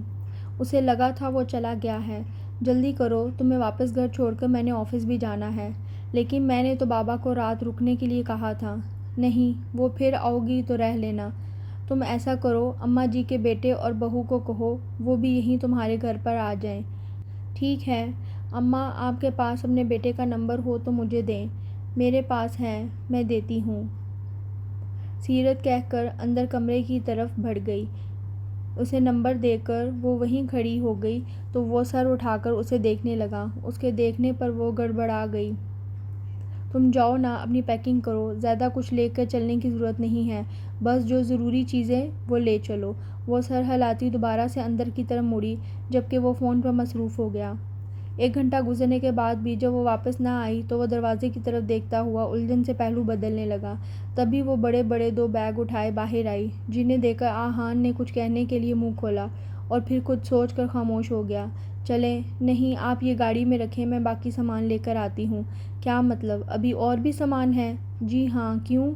اسے لگا تھا وہ چلا گیا ہے۔ جلدی کرو، تمہیں واپس گھر چھوڑ کر میں نے آفس بھی جانا ہے۔ لیکن میں نے تو بابا کو رات رکنے کے لیے کہا تھا۔ نہیں، وہ پھر آؤ گی تو رہ لینا۔ تم ایسا کرو، اماں جی کے بیٹے اور بہو کو کہو وہ بھی یہیں تمہارے گھر پر آ جائیں۔ ٹھیک ہے اماں، آپ کے پاس اپنے بیٹے کا نمبر ہو تو مجھے دیں۔ میرے پاس ہے، میں دیتی ہوں۔ سیرت کہہ کر اندر کمرے کی طرف بڑھ گئی۔ اسے نمبر دے کر وہ وہیں کھڑی ہو گئی تو وہ سر اٹھا کر اسے دیکھنے لگا۔ اس کے دیکھنے پر وہ گڑبڑا گئی۔ تم جاؤ نا، اپنی پیکنگ کرو، زیادہ کچھ لے کر چلنے کی ضرورت نہیں ہے، بس جو ضروری چیزیں وہ لے چلو۔ وہ سر ہلاتی دوبارہ سے اندر کی طرف مڑی، جبکہ وہ فون پر مصروف ہو گیا۔ 1 گھنٹہ گزرنے کے بعد بھی جب وہ واپس نہ آئی تو وہ دروازے کی طرف دیکھتا ہوا الجھن سے پہلو بدلنے لگا۔ تبھی وہ بڑے بڑے 2 بیگ اٹھائے باہر آئی، جنہیں دیکھ کر آہان نے کچھ کہنے کے لیے منہ کھولا اور پھر کچھ سوچ کر خاموش ہو گیا۔ چلیں؟ نہیں، آپ یہ گاڑی میں رکھیں، میں باقی سامان لے کر آتی ہوں۔ کیا مطلب، ابھی اور بھی سامان ہے؟ جی ہاں، کیوں؟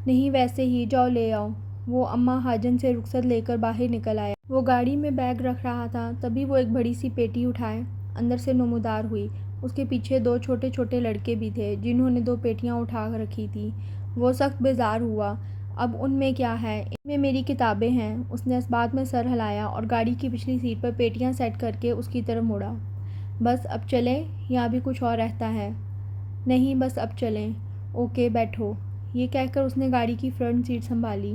نہیں، ویسے ہی، جاؤ لے آؤ۔ وہ اماں حاجن سے رخصت لے کر باہر نکل آیا۔ وہ گاڑی میں بیگ رکھ رہا تھا، تبھی وہ ایک بڑی سی پیٹی اٹھائے اندر سے نمودار ہوئی۔ اس کے پیچھے 2 چھوٹے چھوٹے لڑکے بھی تھے جنہوں نے 2 پیٹیاں اٹھا رکھی تھیں۔ وہ سخت بیزار ہوا۔ اب ان میں کیا ہے؟ ان میں میری کتابیں ہیں۔ اس نے اس بات میں سر ہلایا اور گاڑی کی پچھلی سیٹ پر پیٹیاں سیٹ کر کے اس کی طرف مڑا۔ بس اب چلیں یا ابھی کچھ اور رہتا ہے؟ نہیں، بس اب چلیں۔ اوکے، بیٹھو۔ یہ کہہ کر اس نے گاڑی کی فرنٹ سیٹ سنبھالی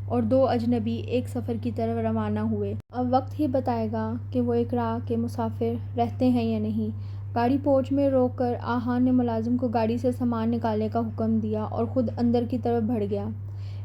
اور 2 اجنبی ایک سفر کی طرف روانہ ہوئے۔ اب وقت ہی بتائے گا کہ وہ ایک راہ کے مسافر رہتے ہیں یا نہیں۔ گاڑی پورچ میں روک کر آہان نے ملازم کو گاڑی سے سامان نکالنے کا حکم دیا اور خود اندر کی طرف بڑھ گیا۔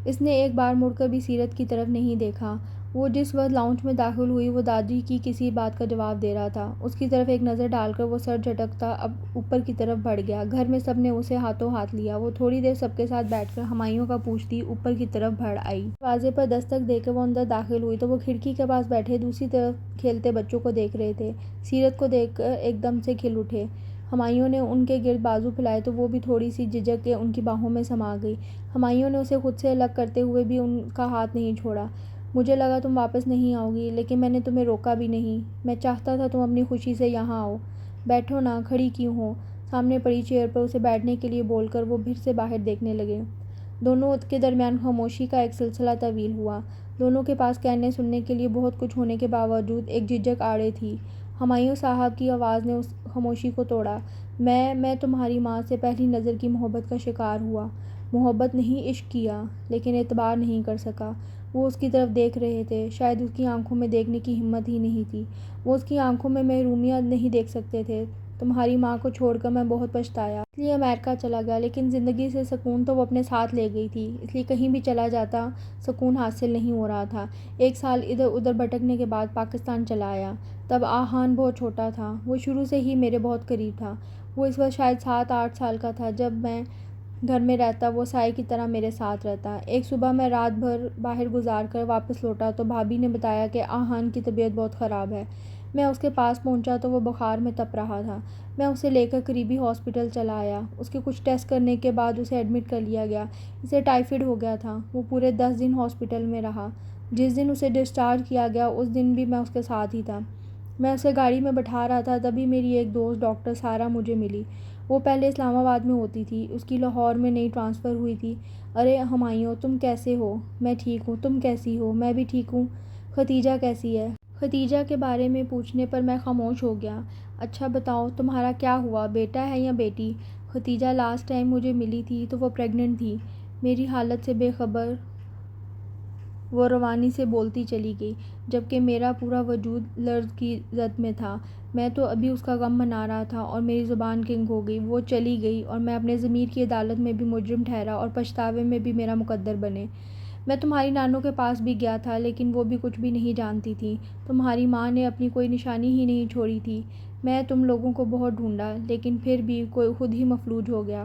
اس نے ایک بار مڑ کر بھی سیرت کی طرف نہیں دیکھا۔ وہ جس وقت لاؤنج میں داخل ہوئی وہ دادی کی کسی بات کا جواب دے رہا تھا۔ اس کی طرف ایک نظر ڈال کر وہ سر جھٹکتا اب اوپر کی طرف بڑھ گیا۔ گھر میں سب نے اسے ہاتھوں ہاتھ لیا۔ وہ تھوڑی دیر سب کے ساتھ بیٹھ کر ہمایوں کا پوچھتی اوپر کی طرف بڑھ آئی۔ دروازے پر دستک دے کر وہ اندر داخل ہوئی تو وہ کھڑکی کے پاس بیٹھے دوسری طرف کھیلتے بچوں کو دیکھ رہے تھے۔ سیرت کو دیکھ کر ایک دم سے کھل اٹھے۔ ہمایوں نے ان کے گرد بازو پھیلائے تو وہ بھی تھوڑی سی جھجک کے ان کی باہوں میں سما گئی۔ ہمایوں نے اسے خود سے الگ کرتے ہوئے بھی ان کا ہاتھ نہیں چھوڑا۔ مجھے لگا تم واپس نہیں آؤ گی لیکن میں نے تمہیں روکا بھی نہیں۔ میں چاہتا تھا تم اپنی خوشی سے یہاں آؤ۔ بیٹھو نا، کھڑی کیوں ہو؟ سامنے پڑی چیئر پر اسے بیٹھنے کے لیے بول کر وہ بھر سے باہر دیکھنے لگے۔ دونوں کے درمیان خاموشی کا ایک سلسلہ طویل ہوا۔ دونوں کے پاس کہنے سننے کے لیے بہت کچھ ہونے کے باوجود ایک جھجک آڑے تھی۔ ہمایوں صاحب کی آواز نے اس خاموشی کو توڑا۔ میں تمہاری ماں سے پہلی نظر کی محبت کا شکار ہوا۔ محبت نہیں، عشق کیا، لیکن اعتبار نہیں کر سکا۔ وہ اس کی طرف دیکھ رہے تھے، شاید اس کی آنکھوں میں دیکھنے کی ہمت ہی نہیں تھی۔ وہ اس کی آنکھوں میں محرومیت نہیں دیکھ سکتے تھے۔ تمہاری ماں کو چھوڑ کر میں بہت پچھتایا۔ اس لیے امریکہ چلا گیا، لیکن زندگی سے سکون تو وہ اپنے ساتھ لے گئی تھی، اس لیے کہیں بھی چلا جاتا سکون حاصل نہیں ہو رہا تھا۔ 1 سال ادھر ادھر بھٹکنے کے بعد پاکستان چلا آیا۔ تب آہان بہت چھوٹا تھا۔ وہ شروع سے ہی میرے بہت قریب تھا۔ وہ اس وقت شاید 7-8 سال کا تھا۔ جب میں گھر میں رہتا وہ سائے کی طرح میرے ساتھ رہتا۔ ایک صبح میں رات بھر باہر گزار کر واپس لوٹا تو بھابھی نے بتایا کہ آہان کی طبیعت بہت خراب ہے۔ میں اس کے پاس پہنچا تو وہ بخار میں تپ رہا تھا۔ میں اسے لے کر قریبی ہاسپٹل چلا آیا۔ اس کے کچھ ٹیسٹ کرنے کے بعد اسے ایڈمٹ کر لیا گیا۔ اسے ٹائیفائڈ ہو گیا تھا۔ وہ پورے 10 دن ہاسپٹل میں رہا۔ جس دن اسے ڈسچارج کیا گیا اس دن بھی میں اس کے ساتھ ہی تھا۔ میں اسے گاڑی میں بٹھا رہا تھا تبھی میری ایک دوست ڈاکٹر سارہ مجھے ملی۔ وہ پہلے اسلام آباد میں ہوتی تھی، اس کی لاہور میں نئی ٹرانسفر ہوئی تھی۔ ارے ہمایوں، تم کیسے ہو؟ میں ٹھیک ہوں، تم کیسی ہو؟ میں بھی ٹھیک ہوں۔ ختیجہ کیسی ہے؟ ختیجہ کے بارے میں پوچھنے پر میں خاموش ہو گیا۔ اچھا بتاؤ تمہارا کیا ہوا، بیٹا ہے یا بیٹی؟ ختیجہ لاسٹ ٹائم مجھے ملی تھی تو وہ پریگننٹ تھی۔ میری حالت سے بے خبر وہ روانی سے بولتی چلی گئی، جبکہ میرا پورا وجود لرز کی زد میں تھا۔ میں تو ابھی اس کا غم منا رہا تھا اور میری زبان کنگ ہو گئی۔ وہ چلی گئی اور میں اپنے ضمیر کی عدالت میں بھی مجرم ٹھہرا اور پچھتاوے میں بھی میرا مقدر بنے۔ میں تمہاری نانوں کے پاس بھی گیا تھا لیکن وہ بھی کچھ بھی نہیں جانتی تھیں۔ تمہاری ماں نے اپنی کوئی نشانی ہی نہیں چھوڑی تھی۔ میں تم لوگوں کو بہت ڈھونڈا لیکن پھر بھی کوئی خود ہی مفلوج ہو گیا۔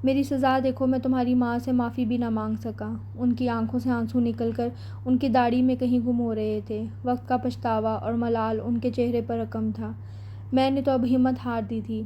میری سزا دیکھو، میں تمہاری ماں سے معافی بھی نہ مانگ سکا۔ ان کی آنکھوں سے آنسو نکل کر ان کی داڑھی میں کہیں گم ہو رہے تھے۔ وقت کا پچھتاوا اور ملال ان کے چہرے پر رقم تھا۔ میں نے تو اب ہمت ہار دی تھی،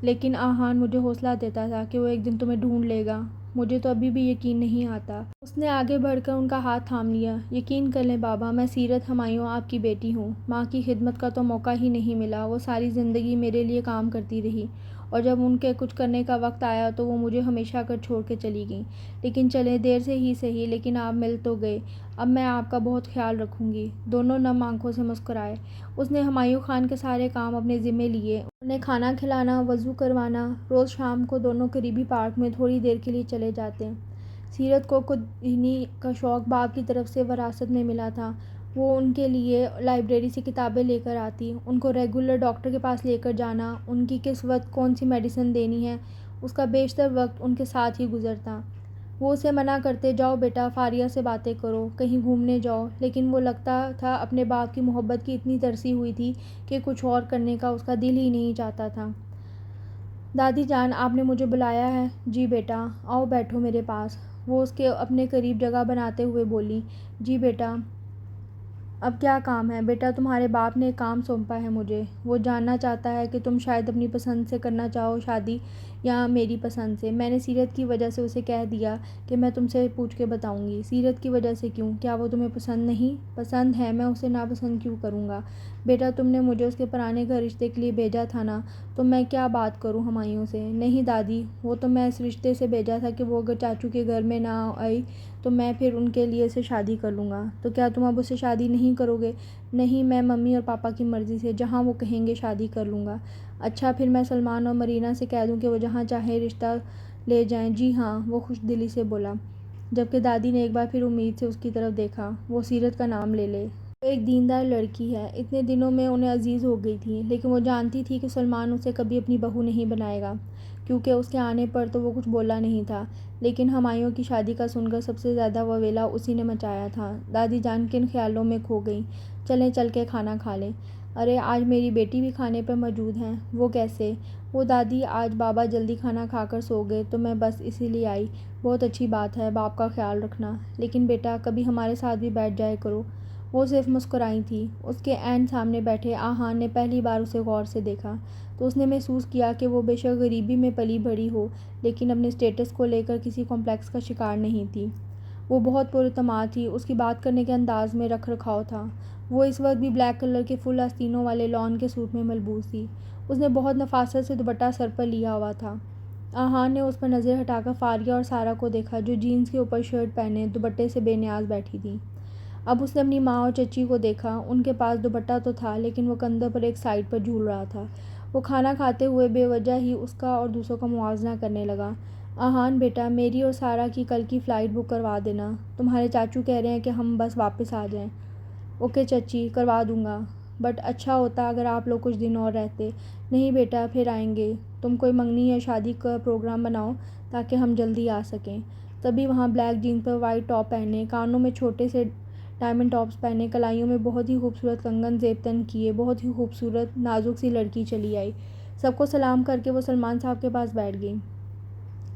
لیکن آہان مجھے حوصلہ دیتا تھا کہ وہ ایک دن تمہیں ڈھونڈ لے گا۔ مجھے تو ابھی بھی یقین نہیں آتا۔ اس نے آگے بڑھ کر ان کا ہاتھ تھام لیا۔ یقین کر لیں بابا، میں سیرت ہمایوں آپ کی بیٹی ہوں۔ ماں کی خدمت کا تو موقع ہی نہیں ملا۔ وہ ساری زندگی میرے لیے کام کرتی رہی اور جب ان کے کچھ کرنے کا وقت آیا تو وہ مجھے ہمیشہ کر چھوڑ کے چلی گئیں۔ لیکن چلیں، دیر سے ہی صحیح، لیکن آپ مل تو گئے۔ اب میں آپ کا بہت خیال رکھوں گی۔ دونوں نم آنکھوں سے مسکرائے۔ اس نے ہمایوں خان کے سارے کام اپنے ذمے لیے، انہیں کھانا کھلانا، وضو کروانا۔ روز شام کو دونوں قریبی پارک میں تھوڑی دیر کے لیے چلے جاتے۔ سیرت کو خودبینی کا شوق باپ کی طرف سے وراثت میں ملا تھا۔ وہ ان کے لیے لائبریری سے کتابیں لے کر آتی، ان کو ریگولر ڈاکٹر کے پاس لے کر جانا، ان کی کس وقت کون سی میڈیسن دینی ہے، اس کا بیشتر وقت ان کے ساتھ ہی گزرتا۔ وہ اسے منع کرتے، جاؤ بیٹا فاریہ سے باتیں کرو، کہیں گھومنے جاؤ، لیکن وہ لگتا تھا اپنے باپ کی محبت کی اتنی ترسی ہوئی تھی کہ کچھ اور کرنے کا اس کا دل ہی نہیں چاہتا تھا۔ دادی جان، آپ نے مجھے بلایا ہے؟ جی بیٹا، آؤ بیٹھو میرے پاس۔ وہ اس کے اپنے قریب جگہ بناتے ہوئے بولی۔ جی بیٹا، اب کیا کام ہے؟ بیٹا تمہارے باپ نے ایک کام سونپا ہے مجھے۔ وہ جاننا چاہتا ہے کہ تم شاید اپنی پسند سے کرنا چاہو شادی یا میری پسند سے۔ میں نے سیرت کی وجہ سے اسے کہہ دیا کہ میں تم سے پوچھ کے بتاؤں گی۔ سیرت کی وجہ سے کیوں؟ کیا وہ تمہیں پسند نہیں؟ پسند ہے، میں اسے ناپسند کیوں کروں گا؟ بیٹا تم نے مجھے اس کے پرانے گھر رشتے کے لیے بھیجا تھا نا، تو میں کیا بات کروں ہمایوں سے؟ نہیں دادی، وہ تو میں اس رشتے سے بھیجا تھا کہ وہ اگر چاچو کے گھر میں نہ آئی تو میں پھر ان کے لیے سے شادی کر لوں گا۔ تو کیا تم اب اس سے شادی نہیں کرو گے؟ نہیں، میں ممی اور پاپا کی مرضی سے جہاں وہ کہیں گے شادی کر لوں گا۔ اچھا پھر میں سلمان اور مرینا سے کہہ دوں کہ وہ جہاں چاہیں رشتہ لے جائیں؟ جی ہاں، وہ خوش دلی سے بولا، جبکہ دادی نے ایک بار پھر امید سے اس کی طرف دیکھا۔ وہ سیرت کا نام لے لے۔ وہ ایک دیندار لڑکی ہے، اتنے دنوں میں انہیں عزیز ہو گئی تھی، لیکن وہ جانتی تھی کہ سلمان اسے کبھی اپنی بہو نہیں بنائے گا۔ کیونکہ اس کے آنے پر تو وہ کچھ بولا نہیں تھا، لیکن ہمایوں کی شادی کا سن کر سب سے زیادہ وویلا اسی نے مچایا تھا۔ دادی جان کن خیالوں میں کھو گئیں۔ چلیں چل کے کھانا کھا لیں۔ ارے آج میری بیٹی بھی کھانے پر موجود ہے۔ وہ کیسے؟ وہ دادی آج بابا جلدی کھانا کھا کر سو گئے تو میں بس اسی لیے آئی۔ بہت اچھی بات ہے، باپ کا خیال رکھنا، لیکن بیٹا کبھی ہمارے ساتھ بھی بیٹھ جائے کرو۔ وہ صرف مسکرائی تھی۔ اس کے عین سامنے بیٹھے آہان نے پہلی بار اسے غور سے دیکھا تو اس نے محسوس کیا کہ وہ بے شک غریبی میں پلی بڑھی ہو، لیکن اپنے اسٹیٹس کو لے کر کسی کمپلیکس کا شکار نہیں تھی۔ وہ بہت پراعتماد تھی، اس کی بات کرنے کے انداز میں رکھ رکھاؤ تھا۔ وہ اس وقت بھی بلیک کلر کے فل آستینوں والے لان کے سوٹ میں ملبوس تھی۔ اس نے بہت نفاست سے دوپٹہ سر پر لیا ہوا تھا۔ آہان نے اس پر نظر ہٹا کر فاریہ اور سارا کو دیکھا جو جینس کے اوپر شرٹ پہنے دوپٹے سے بے نیاز بیٹھی تھیں۔ اب اس نے اپنی ماں اور چچی کو دیکھا۔ ان کے پاس دوپٹہ تو تھا لیکن وہ کندھوں پر ایک سائیڈ پر جھول رہا تھا۔ وہ کھانا کھاتے ہوئے بے وجہ ہی اس کا اور دوسروں کا موازنہ کرنے لگا۔ آہان بیٹا میری اور سارا کی کل کی فلائٹ بک کروا دینا، تمہارے چاچو کہہ رہے ہیں کہ ہم بس واپس آ جائیں۔ اوکے چچی، کروا دوں گا، بٹ اچھا ہوتا اگر آپ لوگ کچھ دن اور رہتے۔ نہیں بیٹا پھر آئیں گے، تم کوئی منگنی یا شادی کا پروگرام بناؤ تاکہ ہم جلدی آ سکیں۔ تبھی وہاں بلیک جینس پر وائٹ ٹاپ پہنے، کانوں میں چھوٹے سے ڈائمنڈ ٹاپس پہنے، کلائیوں میں بہت ہی خوبصورت کنگن زیب تن کیے بہت ہی خوبصورت نازک سی لڑکی چلی آئی۔ سب کو سلام کر کے وہ سلمان صاحب کے پاس بیٹھ گئی،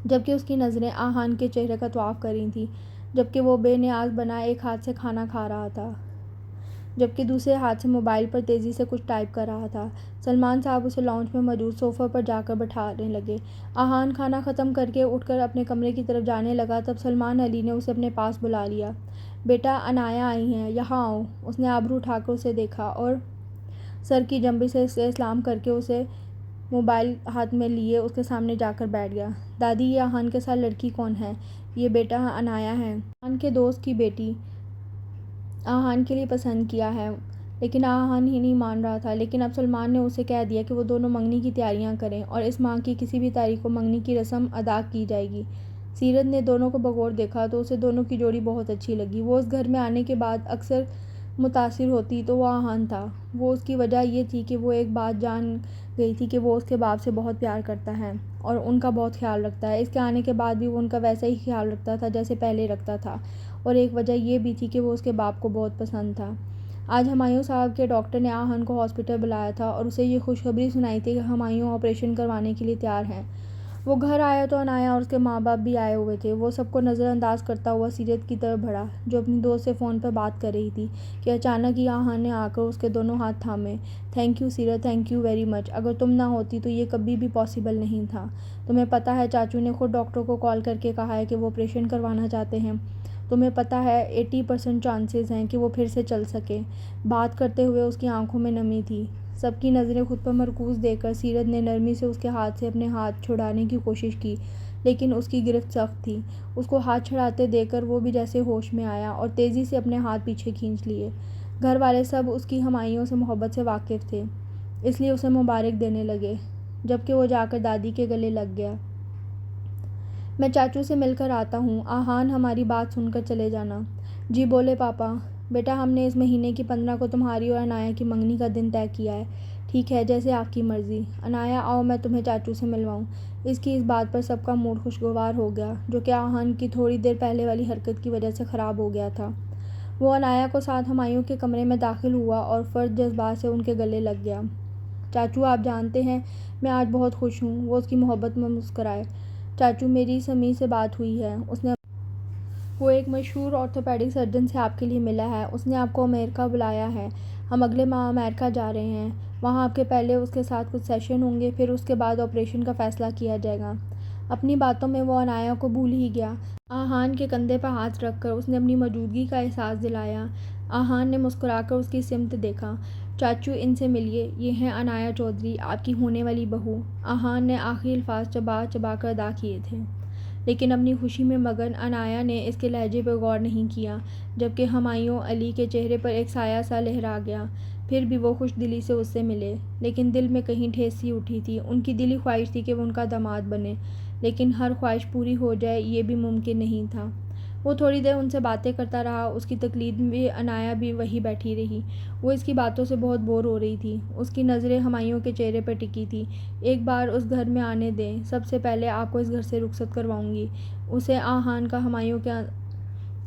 جبکہ اس کی نظریں آہان کے چہرے کا طواف کر رہی تھیں، جبکہ وہ بے نیاز بنا ایک ہاتھ سے کھانا کھا رہا تھا جبکہ دوسرے ہاتھ سے موبائل پر تیزی سے کچھ ٹائپ کر رہا تھا۔ سلمان صاحب اسے لاؤنج میں موجود صوفے پر جا کر بٹھانے لگے۔ آہان کھانا ختم کر کے اٹھ کر اپنے کمرے کی طرف جانے لگا، تب سلمان علی نے اسے اپنے پاس بلا لیا۔ بیٹا عنایہ آئی ہیں، یہاں آؤ۔ اس نے ابرو اٹھا کر اسے دیکھا اور سر کی جنبش سے اسے سلام کر کے اسے موبائل ہاتھ میں لیے اس کے سامنے جا کر بیٹھ گیا۔ دادی یہ آہان کے ساتھ لڑکی کون ہے؟ یہ بیٹا عنایہ ہے، آہان کے دوست کی بیٹی، آہان کے لیے پسند کیا ہے۔ لیکن آہان ہی نہیں مان رہا تھا، لیکن اب سلمان نے اسے کہہ دیا کہ وہ دونوں منگنی کی تیاریاں کریں اور اس ماہ کی کسی بھی تاریخ کو منگنی کی رسم ادا کی جائے گی۔ سیرت نے دونوں کو بغور دیکھا تو اسے دونوں کی جوڑی بہت اچھی لگی۔ وہ اس گھر میں آنے کے بعد اکثر متاثر ہوتی تو وہ آہان تھا۔ وہ اس کی وجہ یہ تھی کہ وہ ایک بات جان گئی تھی کہ وہ اس کے باپ سے بہت پیار کرتا ہے اور ان کا بہت خیال رکھتا ہے۔ اس کے آنے کے بعد بھی وہ ان کا ویسا ہی خیال رکھتا تھا جیسے پہلے رکھتا تھا، اور ایک وجہ یہ بھی تھی کہ وہ اس کے باپ کو بہت پسند تھا۔ آج ہمایوں صاحب کے ڈاکٹر نے آہان کو ہاسپٹل بلایا تھا اور اسے یہ خوشخبری سنائی تھی کہ ہمایوں آپریشن کروانے کے لیے تیار ہیں۔ وہ گھر آیا تو عنایہ اور اس کے ماں باپ بھی آئے ہوئے تھے۔ وہ سب کو نظر انداز کرتا ہوا سیرت کی طرف بڑھا جو اپنی دوست سے فون پر بات کر رہی تھی کہ اچانک ہی آہان نے آ کر اس کے دونوں ہاتھ تھامے۔ تھینک یو سیرت، تھینک یو ویری مچ، اگر تم نہ ہوتی تو یہ کبھی بھی پاسبل نہیں تھا۔ تمہیں پتہ ہے چاچو نے خود ڈاکٹر کو کال کر کے کہا ہے کہ وہ آپریشن کروانا چاہتے ہیں۔ تمہیں پتہ ہے 80% چانسز ہیں کہ وہ پھر سے چل سکیں۔ بات کرتے ہوئے اس کی آنکھوں میں نمی تھی۔ سب کی نظریں خود پر مرکوز دیکھ کر سیرت نے نرمی سے اس کے ہاتھ سے اپنے ہاتھ چھڑانے کی کوشش کی، لیکن اس کی گرفت سخت تھی۔ اس کو ہاتھ چھڑاتے دیکھ کر وہ بھی جیسے ہوش میں آیا اور تیزی سے اپنے ہاتھ پیچھے کھینچ لیے۔ گھر والے سب اس کی ہمایوں سے محبت سے واقف تھے، اس لیے اسے مبارک دینے لگے، جبکہ وہ جا کر دادی کے گلے لگ گیا۔ میں چاچو سے مل کر آتا ہوں، آہان ہماری بات سن کر چلے جانا۔ جی بولے پاپا۔ بیٹا ہم نے اس مہینے کی 15 کو تمہاری اور عنایہ کی منگنی کا دن طے کیا ہے۔ ٹھیک ہے جیسے آپ کی مرضی۔ عنایہ آؤ میں تمہیں چاچو سے ملواؤں۔ اس کی اس بات پر سب کا موڈ خوشگوار ہو گیا، جو کہ آہان کی تھوڑی دیر پہلے والی حرکت کی وجہ سے خراب ہو گیا تھا۔ وہ عنایہ کو ساتھ ہمایوں کے کمرے میں داخل ہوا اور فرد جذبات سے ان کے گلے لگ گیا۔ چاچو آپ جانتے ہیں میں آج بہت خوش ہوں۔ وہ اس کی محبت میں مسکرائے۔ چاچو میری سمیع سے بات ہوئی ہے، وہ ایک مشہور آرتھوپیڈک سرجن سے آپ کے لیے ملا ہے، اس نے آپ کو امریکہ بلایا ہے۔ ہم اگلے ماہ امریکہ جا رہے ہیں، وہاں آپ کے پہلے اس کے ساتھ کچھ سیشن ہوں گے، پھر اس کے بعد آپریشن کا فیصلہ کیا جائے گا۔ اپنی باتوں میں وہ عنایہ کو بھول ہی گیا۔ آہان کے کندھے پر ہاتھ رکھ کر اس نے اپنی موجودگی کا احساس دلایا۔ آہان نے مسکرا کر اس کی سمت دیکھا۔ چاچو ان سے ملیے، یہ ہیں عنایہ چودھری، آپ کی ہونے والی بہو۔ آہان نے آخری الفاظ چبا چبا کر ادا کیے تھے، لیکن اپنی خوشی میں مگن عنایہ نے اس کے لہجے پر غور نہیں کیا، جبکہ ہمایوں علی کے چہرے پر ایک سایہ سا لہرا گیا۔ پھر بھی وہ خوش دلی سے اس سے ملے، لیکن دل میں کہیں ٹھیس سی اٹھی تھی۔ ان کی دلی خواہش تھی کہ وہ ان کا داماد بنے، لیکن ہر خواہش پوری ہو جائے یہ بھی ممکن نہیں تھا۔ وہ تھوڑی دیر ان سے باتیں کرتا رہا، اس کی تقلید میں عنایا بھی وہیں بیٹھی رہی۔ وہ اس کی باتوں سے بہت بور ہو رہی تھی۔ اس کی نظریں ہمایوں کے چہرے پر ٹکی تھی۔ ایک بار اس گھر میں آنے دیں، سب سے پہلے آپ کو اس گھر سے رخصت کرواؤں گی۔ اسے آہان کا ہمایوں کے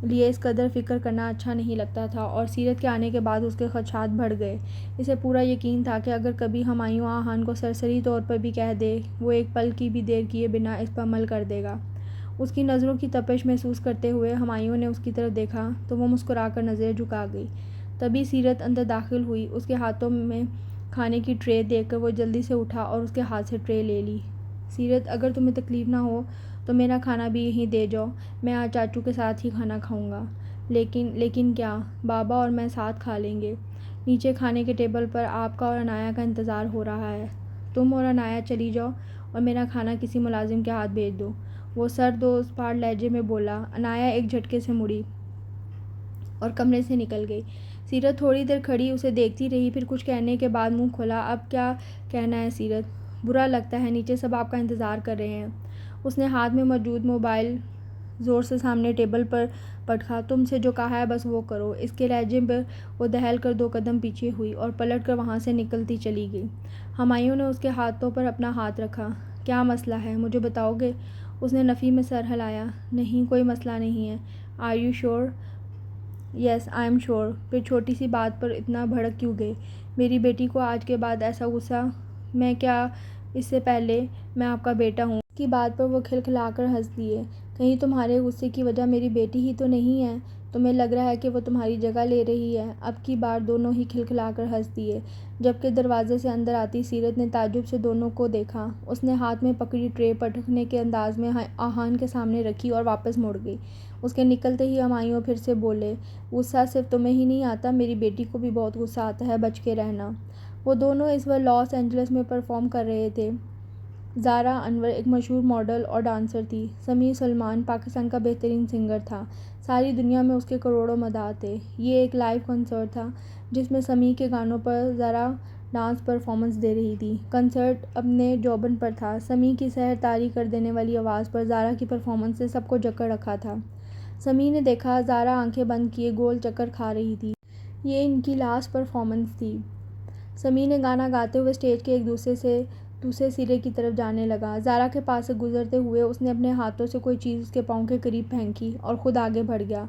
لیے اس قدر فکر کرنا اچھا نہیں لگتا تھا، اور سیرت کے آنے کے بعد اس کے خدشات بڑھ گئے۔ اسے پورا یقین تھا کہ اگر کبھی ہمایوں آہان کو سرسری طور پر بھی کہہ دے، وہ ایک پل کی بھی دیر کیے بنا اس پر عمل کر دے گا۔ اس کی نظروں کی تپش محسوس کرتے ہوئے ہمایوں نے اس کی طرف دیکھا تو وہ مسکرا کر نظریں جھکا گئی۔ تبھی سیرت اندر داخل ہوئی۔ اس کے ہاتھوں میں کھانے کی ٹرے دیکھ کر وہ جلدی سے اٹھا اور اس کے ہاتھ سے ٹرے لے لی۔ سیرت، اگر تمہیں تکلیف نہ ہو تو میرا کھانا بھی یہیں دے جاؤ، میں آج چاچو کے ساتھ ہی کھانا کھاؤں گا۔ لیکن کیا؟ بابا اور میں ساتھ کھا لیں گے۔ نیچے کھانے کے ٹیبل پر آپ کا اور عنایا کا انتظار ہو رہا ہے۔ تم اور عنایا چلی جاؤ اور میرا کھانا کسی ملازم کے ہاتھ بھیج دو، وہ سرد و پار لہجے میں بولا۔ عنایا ایک جھٹکے سے مڑی اور کمرے سے نکل گئی۔ سیرت تھوڑی دیر کھڑی اسے دیکھتی رہی، پھر کچھ کہنے کے بعد منہ کھولا۔ اب کیا کہنا ہے سیرت؟ برا لگتا ہے، نیچے سب آپ کا انتظار کر رہے ہیں۔ اس نے ہاتھ میں موجود موبائل زور سے سامنے ٹیبل پر پٹکا۔ تم سے جو کہا ہے بس وہ کرو۔ اس کے لہجے پر وہ دہل کر 2 قدم پیچھے ہوئی اور پلٹ کر وہاں سے نکلتی چلی گئی۔ ہمایوں نے اس کے ہاتھوں پر اپنا ہاتھ رکھا۔ کیا مسئلہ ہے، مجھے بتاؤ گے؟ اس نے نفی میں سر ہلایا۔ نہیں، کوئی مسئلہ نہیں ہے۔ Are you sure? Yes, I am sure. پھر چھوٹی سی بات پر اتنا بھڑک کیوں گئے؟ میری بیٹی کو آج کے بعد ایسا غصہ؟ میں کیا اس سے پہلے میں آپ کا بیٹا ہوں؟ اس کی بات پر وہ کھلکھلا کر ہنس دیے۔ کہیں تمہارے غصے کی وجہ میری بیٹی ہی تو نہیں ہے؟ تمہیں لگ رہا ہے کہ وہ تمہاری جگہ لے رہی ہے؟ اب کی بار دونوں ہی کھلکھلا کر ہنس دیے۔ جبکہ دروازے سے اندر آتی سیرت نے تعجب سے دونوں کو دیکھا۔ اس نے ہاتھ میں پکڑی ٹرے پٹکنے کے انداز میں آہان کے سامنے رکھی اور واپس مڑ گئی۔ اس کے نکلتے ہی ہمایوں پھر سے بولے، غصہ صرف تمہیں ہی نہیں آتا، میری بیٹی کو بھی بہت غصہ آتا ہے، بچ کے رہنا۔ وہ دونوں اس وقت لاس اینجلس میں پرفارم کر رہے تھے۔ زارا انور ایک مشہور ماڈل اور ڈانسر تھی۔ سمیع سلمان پاکستان کا بہترین سنگر تھا۔ ساری دنیا میں اس کے کروڑوں مداح تھے۔ یہ ایک لائیو کنسرٹ تھا جس میں سمیع کے گانوں پر زارا ڈانس پرفارمنس دے رہی تھی۔ کنسرٹ اپنے جوبن پر تھا۔ سمیع کی سحر طاری کر دینے والی آواز پر زارا کی پرفارمنس نے سب کو جکڑ رکھا تھا۔ سمیع نے دیکھا زارا آنکھیں بند کیے گول چکر کھا رہی تھی۔ یہ ان کی لاسٹ پرفارمنس تھی۔ سمیع نے گانا گاتے ہوئے اسٹیج کے ایک دوسرے سرے کی طرف جانے لگا۔ زارا کے پاس سے گزرتے ہوئے اس نے اپنے ہاتھوں سے کوئی چیز اس کے پاؤں کے قریب پھینکی اور خود آگے بڑھ گیا،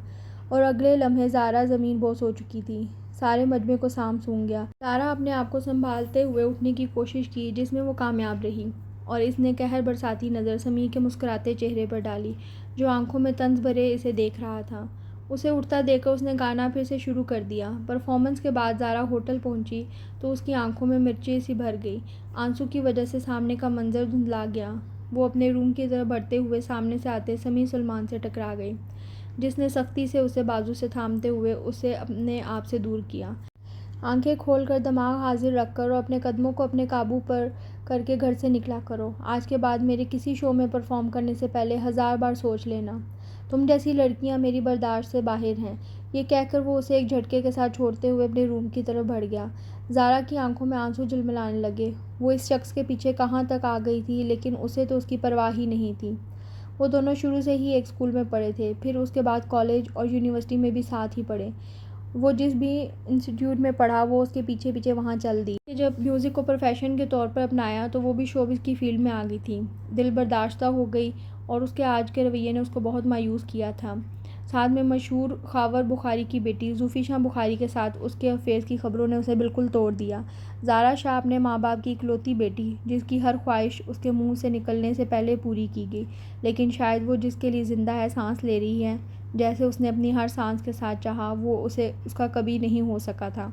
اور اگلے لمحے زارا زمین بوس ہو چکی تھی۔ سارے مجمع کو سانپ سونگھ گیا۔ زارا اپنے آپ کو سنبھالتے ہوئے اٹھنے کی کوشش کی، جس میں وہ کامیاب رہی، اور اس نے قہر برساتی نظر سمیع کے مسکراتے چہرے پر ڈالی، جو آنکھوں میں طنز بھرے اسے دیکھ رہا تھا۔ اسے اٹھتا دیکھ کر اس نے گانا پھر سے شروع کر دیا۔ پرفارمنس کے بعد زارا ہوٹل پہنچی تو اس کی آنکھوں میں مرچیں سی بھر گئی۔ آنسو کی وجہ سے سامنے کا منظر دھندلا گیا۔ وہ اپنے روم کی طرف بڑھتے ہوئے سامنے سے آتے سمیع سلمان سے ٹکرا گئی، جس نے سختی سے اسے بازو سے تھامتے ہوئے اسے اپنے آپ سے دور کیا۔ آنکھیں کھول کر، دماغ حاضر رکھ کر اور اپنے قدموں کو اپنے قابو پر کر کے گھر سے نکلا کرو۔ آج کے بعد میرے کسی شو میں پرفارم کرنے سے پہلے 1000 بار سوچ لینا۔ تم جیسی لڑکیاں میری برداشت سے باہر ہیں۔ یہ کہہ کر وہ اسے ایک جھٹکے کے ساتھ چھوڑتے ہوئے اپنے روم کی طرف بڑھ گیا۔ زارا کی آنکھوں میں آنسو جھلملانے لگے۔ وہ اس شخص کے پیچھے کہاں تک آ گئی تھی، لیکن اسے تو اس کی پرواہ ہی نہیں تھی۔ وہ دونوں شروع سے ہی ایک اسکول میں پڑھے تھے، پھر اس کے بعد کالج اور یونیورسٹی میں بھی ساتھ ہی پڑھے۔ وہ جس بھی انسٹی ٹیوٹ میں پڑھا وہ اس کے پیچھے پیچھے وہاں چل دی۔ کہ جب میوزک کو پروفیشن کے طور پر اپنایا تو وہ بھی شوبز کی فیلڈ میں آ گئی تھی۔ دل برداشتہ ہو گئی، اور اس کے آج کے رویے نے اس کو بہت مایوس کیا تھا۔ ساتھ میں مشہور خاور بخاری کی بیٹی زوفی شاہ بخاری کے ساتھ اس کے افیئرز کی خبروں نے اسے بالکل توڑ دیا۔ زارا شاہ اپنے ماں باپ کی اکلوتی بیٹی، جس کی ہر خواہش اس کے منہ سے نکلنے سے پہلے پوری کی گئی، لیکن شاید وہ جس کے لیے زندہ ہے، سانس لے رہی ہے جیسے اس نے اپنی ہر سانس کے ساتھ چاہا وہ اس کا کبھی نہیں ہو سکا تھا۔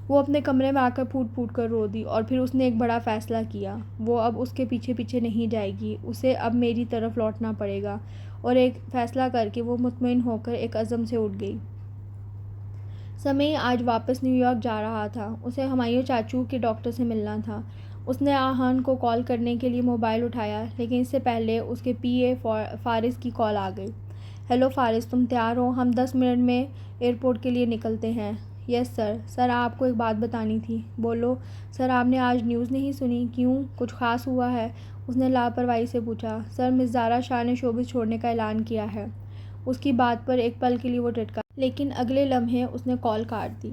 وہ اپنے کمرے میں آ کر پھوٹ پھوٹ کر رو دی، اور پھر اس نے ایک بڑا فیصلہ کیا۔ وہ اب اس کے پیچھے پیچھے نہیں جائے گی، اسے اب میری طرف لوٹنا پڑے گا، اور ایک فیصلہ کر کے وہ مطمئن ہو کر ایک عزم سے اٹھ گئی۔ سمیع آج واپس نیو یارک جا رہا تھا۔ اسے ہمایوں چاچو کے ڈاکٹر سے ملنا تھا۔ اس نے آہان کو کال کرنے کے لیے موبائل اٹھایا، لیکن اس سے پہلے اس کے پی اے فارس کی کال آ گئی۔ ہیلو فارس، تم تیار ہو؟ ہم 10 منٹ میں ایئرپورٹ کے لیے نکلتے ہیں۔ یس سر۔ سر آپ کو ایک بات بتانی تھی۔ بولو۔ سر آپ نے آج نیوز نہیں سنی؟ کیوں، کچھ خاص ہوا ہے؟ اس نے لاپرواہی سے پوچھا۔ سر مس زارا شاہ نے شوبز چھوڑنے کا اعلان کیا ہے۔ اس کی بات پر ایک پل کے لیے وہ ٹٹکا، لیکن اگلے لمحے اس نے کال کاٹ دی۔